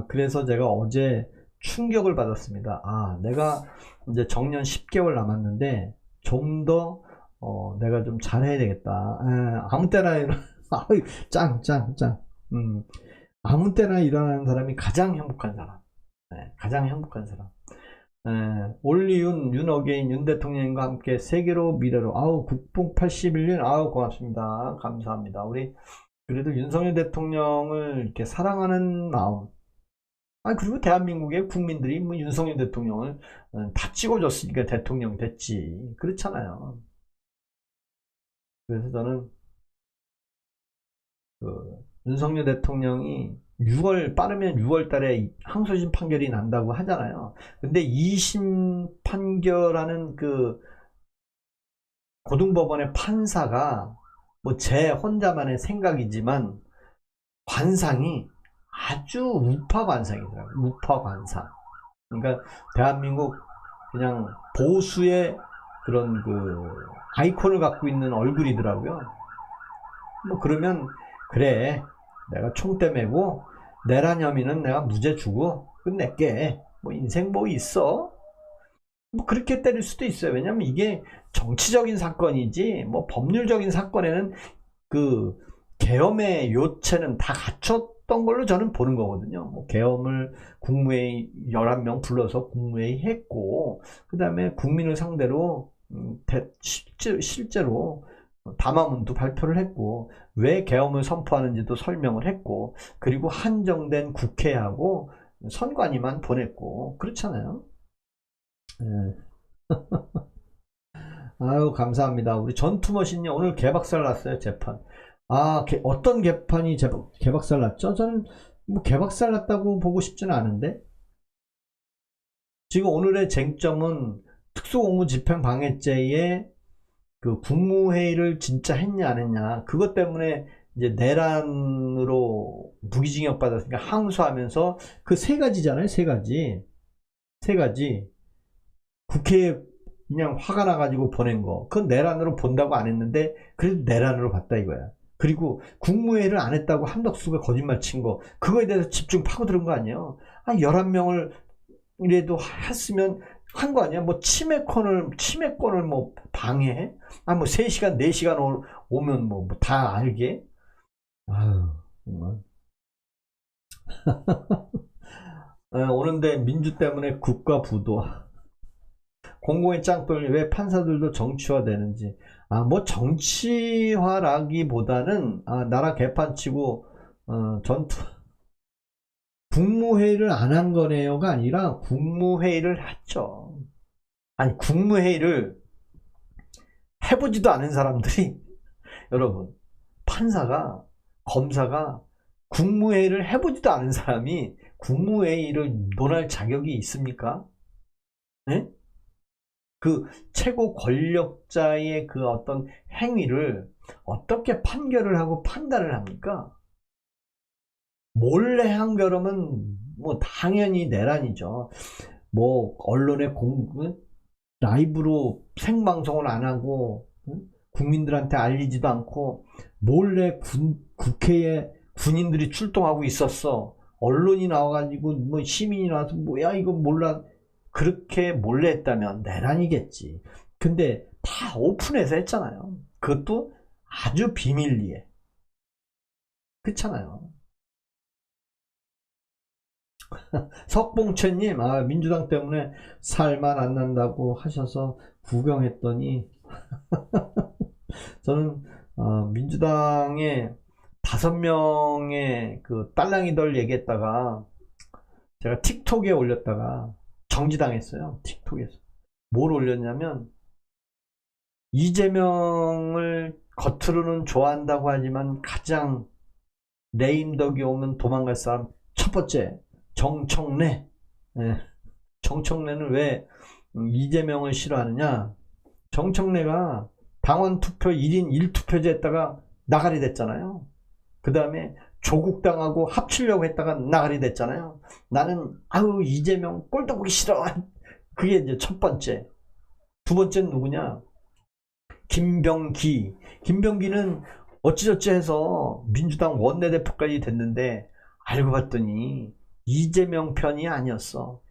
그래서 제가 어제 충격을 받았습니다. 내가 이제 정년 10개월 남았는데 좀 더 내가 좀 잘해야 되겠다. 아무 때나 짱. 아무 때나 일어나는 사람이 가장 행복한 사람. 가장 행복한 사람. 올리윤, 윤어게인, 윤 대통령과 함께 세계로 미래로. 국뽕 81년. 고맙습니다. 감사합니다. 우리 그래도 윤석열 대통령을 이렇게 사랑하는 마음. 그리고 대한민국의 국민들이 뭐 윤석열 대통령을 다 찍어줬으니까 대통령 됐지. 그렇잖아요. 그래서 저는 윤석열 대통령이 빠르면 6월 달에 항소심 판결이 난다고 하잖아요. 근데 2심 판결하는 그 고등법원의 판사가 뭐 제 혼자만의 생각이지만 관상이 아주 우파 관상이더라고요. 우파 관상. 그러니까 대한민국 그냥 보수의 그런 그 아이콘을 갖고 있는 얼굴이더라고요. 뭐 그러면 그래 내가 총대 메고 내란 혐의는 내가 무죄 주고 끝낼게. 뭐 인생 뭐 있어? 뭐 그렇게 때릴 수도 있어요. 왜냐면 이게 정치적인 사건이지 뭐 법률적인 사건에는 그 계엄의 요체는 다 갖췄던 걸로 저는 보는 거거든요. 뭐 계엄을 국무회의 11명 불러서 국무회의 했고 그 다음에 국민을 상대로 실제로 담화문도 발표를 했고 왜 계엄을 선포하는지도 설명을 했고 그리고 한정된 국회하고 선관위만 보냈고 그렇잖아요. 감사합니다. 우리 전투머신님 오늘 개박살 났어요. 재판. 어떤 개판이 개박살 났죠? 저는 뭐 개박살 났다고 보고 싶지는 않은데 지금 오늘의 쟁점은 특수공무집행방해죄에 그 국무회의를 진짜 했냐 안 했냐 그것 때문에 이제 내란으로 무기징역 받았으니까 항소하면서 그 세 가지잖아요. 세 가지 국회에 그냥 화가 나가지고 보낸 거 그건 내란으로 본다고 안 했는데 그래도 내란으로 봤다 이거야. 그리고 국무회의를 안 했다고 한덕수가 거짓말 친 거 그거에 대해서 집중 파고드는 거 아니에요. 11명을 이래도 했으면 한 거 아니야? 뭐 치매권을 뭐 방해해? 뭐 3시간 4시간 오면 뭐 다 알게? 정말. 오는데 민주 때문에 국가 부도. 공공의 짱돌 왜 판사들도 정치화되는지. 뭐 정치화라기보다는 나라 개판치고 전투 국무회의를 안 한 거네요가 아니라 국무회의를 했죠. 국무회의를 해보지도 않은 사람들이 여러분 판사가 검사가 국무회의를 해보지도 않은 사람이 국무회의를 논할 자격이 있습니까? 네? 그 최고 권력자의 그 어떤 행위를 어떻게 판결을 하고 판단을 합니까? 몰래 한 결함은 뭐 당연히 내란이죠. 뭐 언론에 라이브로 생방송을 안 하고 국민들한테 알리지도 않고 몰래 국회에 군인들이 출동하고 있었어. 언론이 나와가지고 뭐 시민이 나와서 뭐야 이거 몰라 그렇게 몰래 했다면 내란이겠지. 근데 다 오픈해서 했잖아요. 그것도 아주 비밀리에. 그렇잖아요. 석봉채님 민주당 때문에 살만 안 난다고 하셔서 구경했더니 저는 민주당에 5명의 그 딸랑이들 얘기했다가 제가 틱톡에 올렸다가 정지당했어요. 틱톡에서 뭘 올렸냐면 이재명을 겉으로는 좋아한다고 하지만 가장 레임덕이 오면 도망갈 사람 첫 번째 정청래. 정청래는 왜 이재명을 싫어하느냐? 정청래가 당원 투표 1인 1투표제 했다가 나가리 됐잖아요. 그 다음에 조국당하고 합치려고 했다가 나가리 됐잖아요. 나는 아우 이재명 꼴도 보기 싫어. 그게 이제 첫 번째. 두 번째는 누구냐? 김병기. 김병기는 어찌저찌 해서 민주당 원내대표까지 됐는데 알고 봤더니 이재명 편이 아니었어.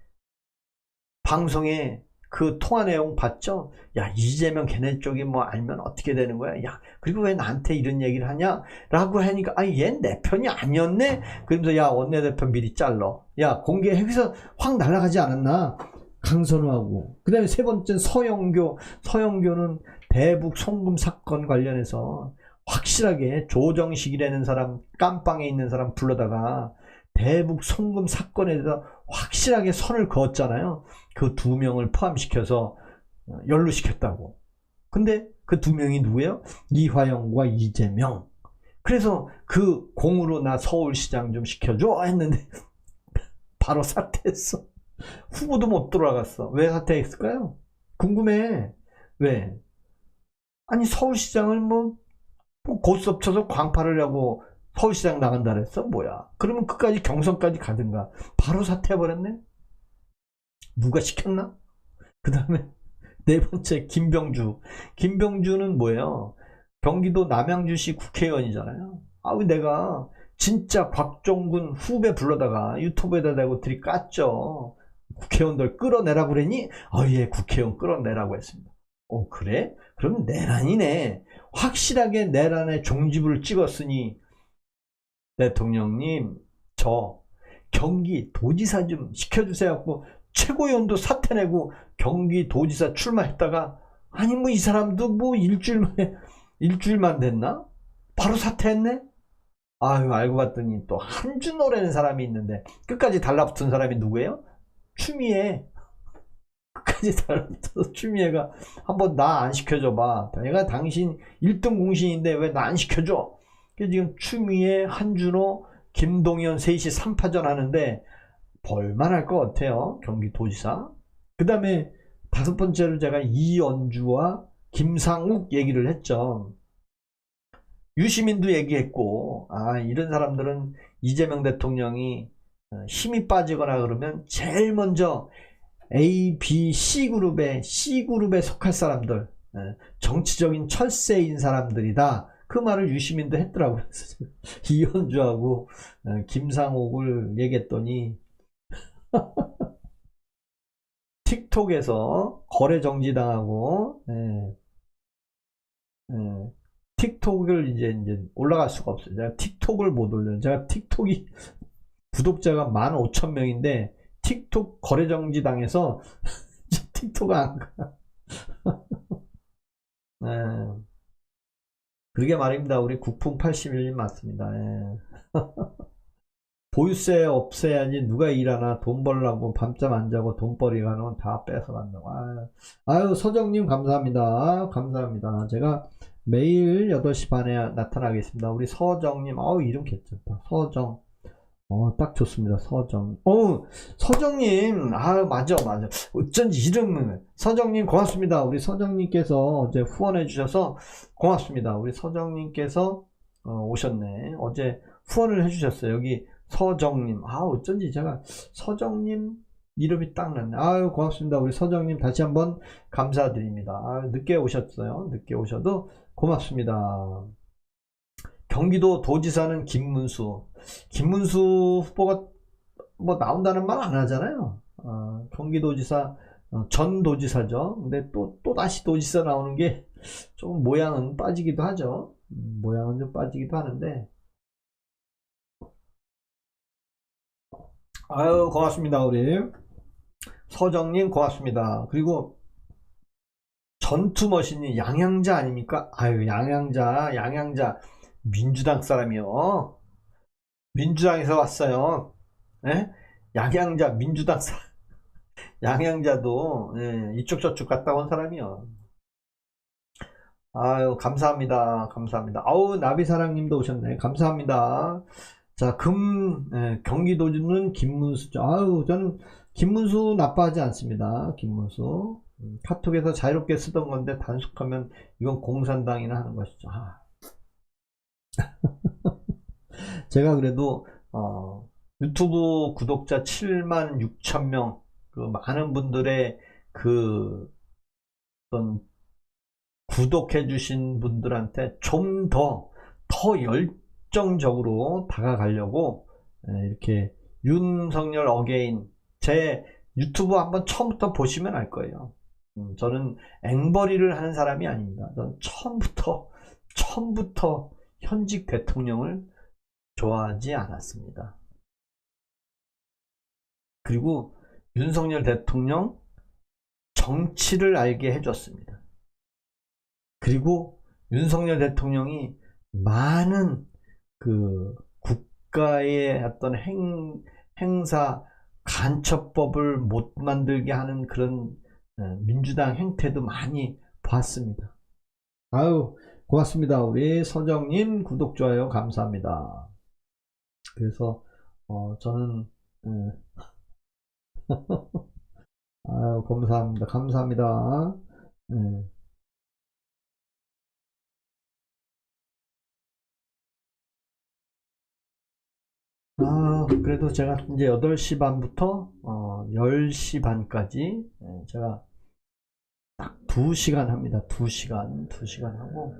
방송에 그 통화 내용 봤죠? 야, 이재명 걔네 쪽이 뭐 알면 어떻게 되는 거야? 야, 그리고 왜 나한테 이런 얘기를 하냐? 라고 하니까, 아, 얘 내 편이 아니었네? 그러면서, 야, 원내대표 미리 잘러. 야, 공개해서 확 날아가지 않았나? 강선우하고. 그 다음에 세 번째는 서영교. 서영교는 대북 송금 사건 관련해서 확실하게 조정식이라는 사람, 깜빵에 있는 사람 불러다가 대북 송금 사건에 대해서 확실하게 선을 그었잖아요. 그 두 명을 포함시켜서 연루시켰다고. 근데 그 두 명이 누구예요? 이화영과 이재명. 그래서 그 공으로 나 서울시장 좀 시켜줘 했는데 바로 사퇴했어. 후보도 못 돌아갔어. 왜 사퇴했을까요? 궁금해. 왜? 아니 서울시장을 뭐 고스톱 쳐서 광파를 하고 서울시장 나간다 그랬어? 뭐야? 그러면 끝까지 경선까지 가든가. 바로 사퇴해버렸네? 누가 시켰나? 그 다음에 네 번째 김병주. 김병주는 뭐예요? 경기도 남양주시 국회의원이잖아요. 아우 내가 진짜 곽종군 후배 불러다가 유튜브에다 대고 들이 깠죠. 국회의원들 끌어내라고 그랬니? 예, 국회의원 끌어내라고 했습니다. 그래? 그럼 내란이네. 확실하게 내란의 종지부를 찍었으니 대통령님 저 경기도지사 좀 시켜주세요. 최고위원도 사퇴 내고 경기도지사 출마했다가 아니 뭐 이 사람도 뭐 일주일만 됐나? 바로 사퇴했네? 아유 알고 봤더니 또 한준호라는 사람이 있는데 끝까지 달라붙은 사람이 누구예요? 추미애. 끝까지 달라붙어서 추미애가 한번 나 안 시켜줘봐. 내가 당신 1등 공신인데 왜 나 안 시켜줘? 그래서 지금 추미애, 한준호, 김동연 셋이 3파전 하는데 볼만할 것 같아요. 경기도지사. 그 다음에 다섯 번째로 제가 이연주와 김상욱 얘기를 했죠. 유시민도 얘기했고 이런 사람들은 이재명 대통령이 힘이 빠지거나 그러면 제일 먼저 A, B, C그룹에 속할 사람들, 정치적인 철새인 사람들이다. 그 말을 유시민도 했더라고요. 이현주하고 김상옥을 얘기했더니 틱톡에서 거래 정지당하고 틱톡을 이제 올라갈 수가 없어요. 제가 틱톡을 못 올려요. 제가 틱톡이 구독자가 15,000명인데 틱톡 거래 정지 당해서 틱톡 안 가. 그러게 말입니다. 우리 국풍 81님 맞습니다. 보유세 없애야지 누가 일하나. 돈 벌라고 밤잠 안 자고 돈벌이 가는 건 다 뺏어간다고. 아유 서정님 감사합니다. 감사합니다. 제가 매일 8시 반에 나타나겠습니다. 우리 서정님 이름 괜찮다. 서정 딱 좋습니다. 서정. 서정님. 맞아. 어쩐지 이름은. 서정님 고맙습니다. 우리 서정님께서 어제 후원해 주셔서 고맙습니다. 우리 서정님께서 오셨네. 어제 후원을 해 주셨어요. 여기 서정님. 어쩐지 제가 서정님 이름이 딱 났네. 고맙습니다. 우리 서정님 다시 한번 감사드립니다. 늦게 오셨어요. 늦게 오셔도 고맙습니다. 경기도 도지사는 김문수 후보가 뭐 나온다는 말 안 하잖아요. 경기도지사 전 도지사죠. 근데 또 다시 도지사 나오는 게 좀 모양은 빠지기도 하죠. 모양은 좀 빠지기도 하는데 고맙습니다. 우리 서정님 고맙습니다. 그리고 전투머신이 양양자 아닙니까? 양양자 민주당 사람이요. 민주당에서 왔어요. 양양자 민주당 사람. 양양자도 이쪽 저쪽 갔다 온 사람이요. 감사합니다. 나비사랑님도 오셨네. 감사합니다. 자, 경기도주는 김문수죠. 저는 김문수 나빠하지 않습니다. 김문수. 카톡에서 자유롭게 쓰던 건데 단속하면 이건 공산당이나 하는 것이죠. 제가 그래도 유튜브 구독자 7만 6천 명, 그 많은 분들의 그 어떤 구독해 주신 분들한테 좀 더 열정적으로 다가가려고 이렇게 윤석열 어게인 제 유튜브 한번 처음부터 보시면 알 거예요. 저는 앵벌이를 하는 사람이 아닙니다. 저는 처음부터 현직 대통령을 좋아하지 않았습니다. 그리고 윤석열 대통령 정치를 알게 해줬습니다. 그리고 윤석열 대통령이 많은 그 국가의 어떤 행사 간첩법을 못 만들게 하는 그런 민주당 행태도 많이 봤습니다. 아유, 고맙습니다. 우리 서정님 구독, 좋아요 감사합니다. 그래서 저는 아유, 감사합니다. 그래도 제가 이제 8시 반부터 10시 반까지 제가 딱 2시간 합니다. 2시간 하고,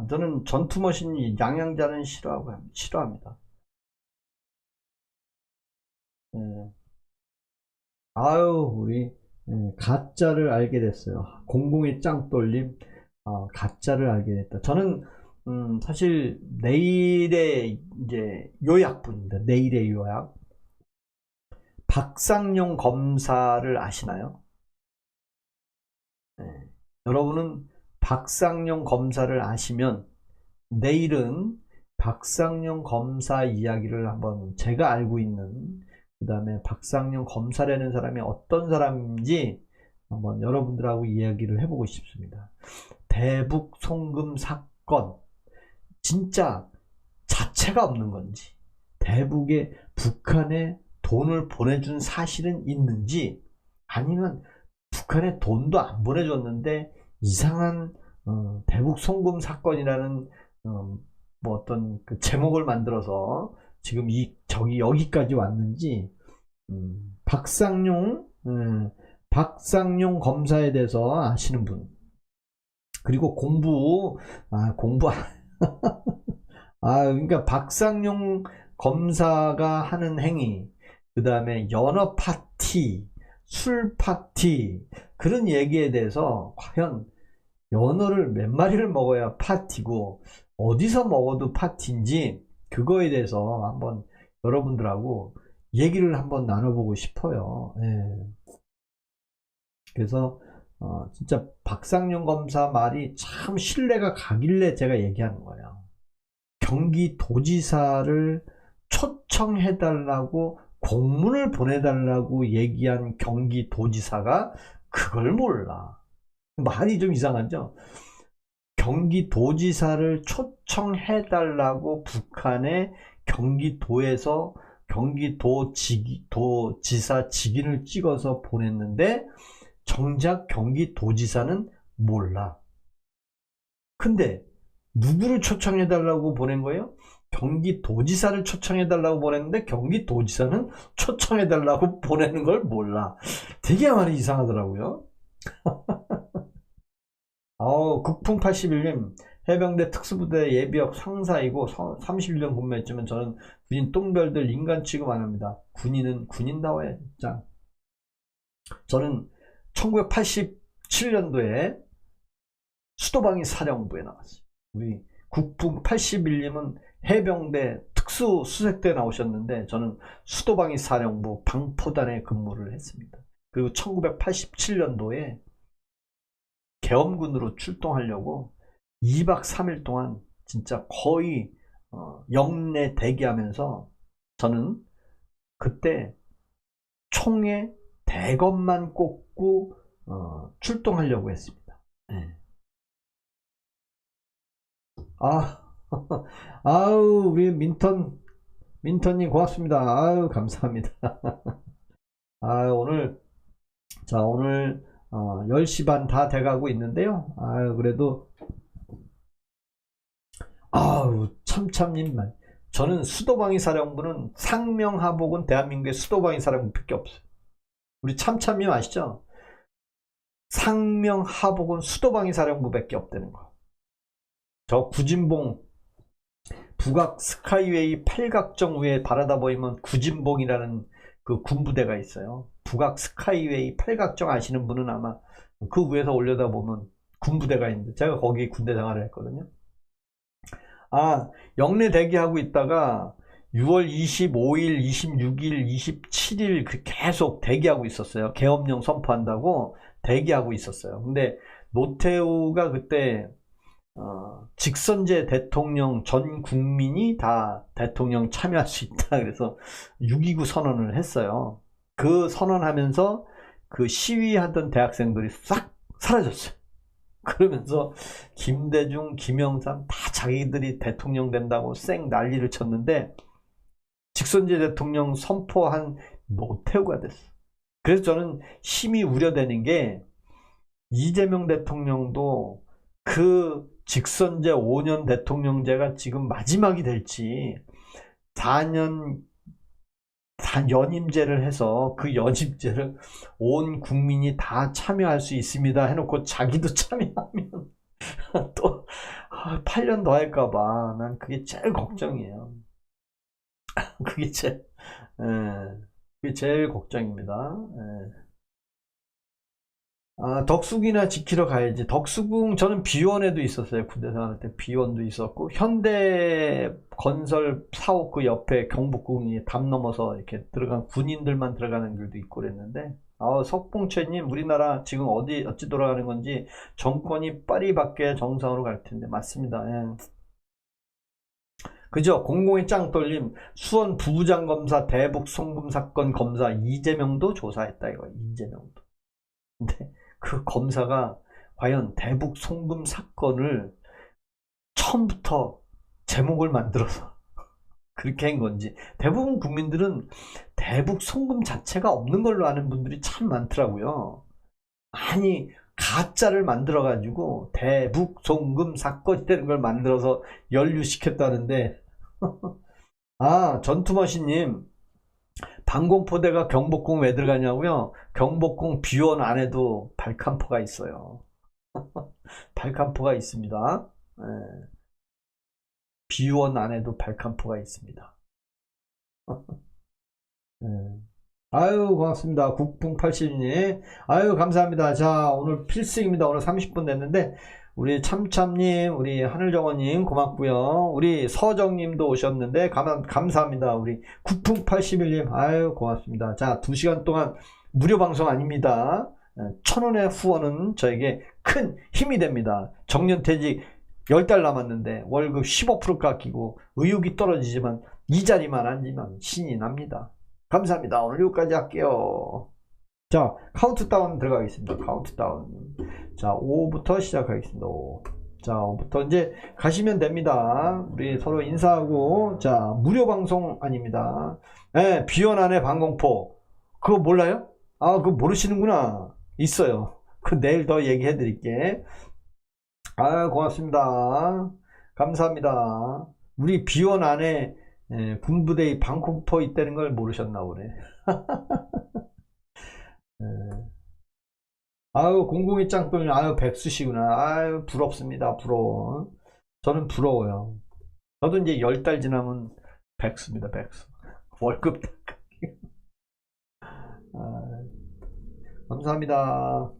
저는 전투머신이 양양자는 싫어합니다. 아유, 우리 가짜를 알게 됐어요. 공공의 짱돌림, 가짜를 알게 됐다. 저는 사실 내일의 이제 요약분입니다. 내일의 요약. 박상용 검사를 아시나요? 여러분은 박상용 검사를 아시면 내일은 박상용 검사 이야기를 한번, 제가 알고 있는, 그 다음에 박상용 검사라는 사람이 어떤 사람인지 한번 여러분들하고 이야기를 해보고 싶습니다. 대북 송금 사건 진짜 자체가 없는 건지, 대북에 북한에 돈을 보내준 사실은 있는지, 아니면 북한에 돈도 안 보내줬는데 이상한 대북 송금 사건이라는 뭐 어떤 그 제목을 만들어서 지금 여기까지 왔는지, 박상용 검사에 대해서 아시는 분, 그리고 그러니까 박상용 검사가 하는 행위, 그 다음에 연어 파티, 술 파티, 그런 얘기에 대해서 과연 연어를 몇 마리를 먹어야 파티고 어디서 먹어도 파티인지, 그거에 대해서 한번 여러분들하고 얘기를 한번 나눠보고 싶어요. 그래서 진짜 박상용 검사 말이 참 신뢰가 가길래 제가 얘기하는 거예요. 경기도지사를 초청해달라고 공문을 보내달라고 얘기한 경기도지사가 그걸 몰라. 말이 좀 이상하죠? 경기도지사를 초청해달라고 북한의 경기도에서 경기도지사 직인을 찍어서 보냈는데 정작 경기도지사는 몰라. 근데 누구를 초청해달라고 보낸 거예요? 경기도지사를 초청해달라고 보냈는데 경기도지사는 초청해달라고 보내는 걸 몰라. 되게 말이 이상하더라고요. 국풍 81님, 해병대 특수부대 예비역 상사이고 31년 근무했지만 저는 군인 똥별들 인간 취급 안 합니다. 군인은 군인다워야 진짜. 저는 1987년도에 수도방위 사령부에 나왔어요. 우리 국풍 81님은 해병대 특수 수색대 나오셨는데 저는 수도방위 사령부 방포단에 근무를 했습니다. 그리고 1987년도에 계엄군으로 출동하려고 2박 3일 동안 진짜 거의 영내 대기하면서 저는 그때 총에 대검만 꽂고 출동하려고 했습니다. 아우, 우리 민턴님 고맙습니다. 아유, 감사합니다. 오늘 10시 반 다 돼가고 있는데요. 아유, 그래도, 아우, 참참님만. 저는 수도방위 사령부는 상명하복은 대한민국의 수도방위 사령부밖에 없어요. 우리 참참님 아시죠? 상명하복은 수도방위 사령부밖에 없다는 거. 저 구진봉 북악 스카이웨이 팔각정 위에 바라다 보이면 구진봉이라는 그 군부대가 있어요. 북악 스카이웨이 팔각정 아시는 분은 아마 그 위에서 올려다 보면 군부대가 있는데 제가 거기 군대 생활을 했거든요. 영내 대기하고 있다가 6월 25일, 26일, 27일 계속 대기하고 있었어요. 계엄령 선포한다고 대기하고 있었어요. 근데 노태우가 그때 직선제 대통령 전 국민이 다 대통령 참여할 수 있다. 그래서 6.29 선언을 했어요. 그 선언하면서 그 시위하던 대학생들이 싹 사라졌어요. 그러면서 김대중, 김영삼 다 자기들이 대통령 된다고 쌩 난리를 쳤는데 직선제 대통령 선포한 노태우가 됐어. 그래서 저는 심히 우려되는 게 이재명 대통령도 그 직선제 5년 대통령제가 지금 마지막이 될지 4년 연임제를 해서 그 연임제를 온 국민이 다 참여할 수 있습니다 해놓고 자기도 참여하면 또 8년 더 할까봐 난 그게 제일 걱정이에요. 그게 제일 걱정입니다. 덕수궁이나 지키러 가야지. 덕수궁 저는 비원에도 있었어요. 군대 생활할 때 비원도 있었고 현대건설 사옥 그 옆에 경복궁이 담 넘어서 이렇게 들어간 군인들만 들어가는 길도 있고 그랬는데 석봉채님 우리나라 지금 어찌 돌아가는 건지 정권이 파리밖에 정상으로 갈 텐데 맞습니다. 예. 그죠? 공공의 짱돌림 수원 부부장 검사 대북 송금 사건 검사 이재명도 조사했다 이거. 이재명도. 근데 그 검사가 과연 대북 송금 사건을 처음부터 제목을 만들어서 그렇게 한 건지. 대부분 국민들은 대북 송금 자체가 없는 걸로 아는 분들이 참 많더라고요. 아니 가짜를 만들어 가지고 대북 송금 사건이 되는 걸 만들어서 연루시켰다는데 전투머신님 방공포대가 경복궁 왜 들어가냐고요? 경복궁 비원 안에도 발칸포가 있어요. 발칸포가 있습니다. 네. 비원 안에도 발칸포가 있습니다. 네. 아유 고맙습니다. 국풍80님 아유 감사합니다. 자 오늘 필승입니다. 오늘 30분 됐는데 우리 참참님 우리 하늘정원님 고맙고요. 우리 서정님도 오셨는데 감사합니다. 우리 국풍81님 아유 고맙습니다. 자 2시간 동안 무료 방송 아닙니다. 1,000원의 후원은 저에게 큰 힘이 됩니다. 정년퇴직 10달 남았는데 월급 15% 깎이고 의욕이 떨어지지만 이 자리만 앉으면 신이 납니다. 감사합니다. 오늘 여기까지 할게요. 자 카운트다운 들어가겠습니다. 카운트다운. 자 5부터 시작하겠습니다. 5. 자 5부터 이제 가시면 됩니다. 우리 서로 인사하고. 자 무료 방송 아닙니다. 네, 비원 안에 방공포 그거 몰라요? 그거 모르시는구나. 있어요. 그 내일 더 얘기해 드릴게. 고맙습니다. 감사합니다. 우리 비원 안에 군부대의 방공포 있다는 걸 모르셨나 보네. 공공의 짱돌 백수시구나. 부럽습니다. 부러워. 저는 부러워요. 저도 이제 10달 지나면 백수입니다. 백수. 월급 감사합니다.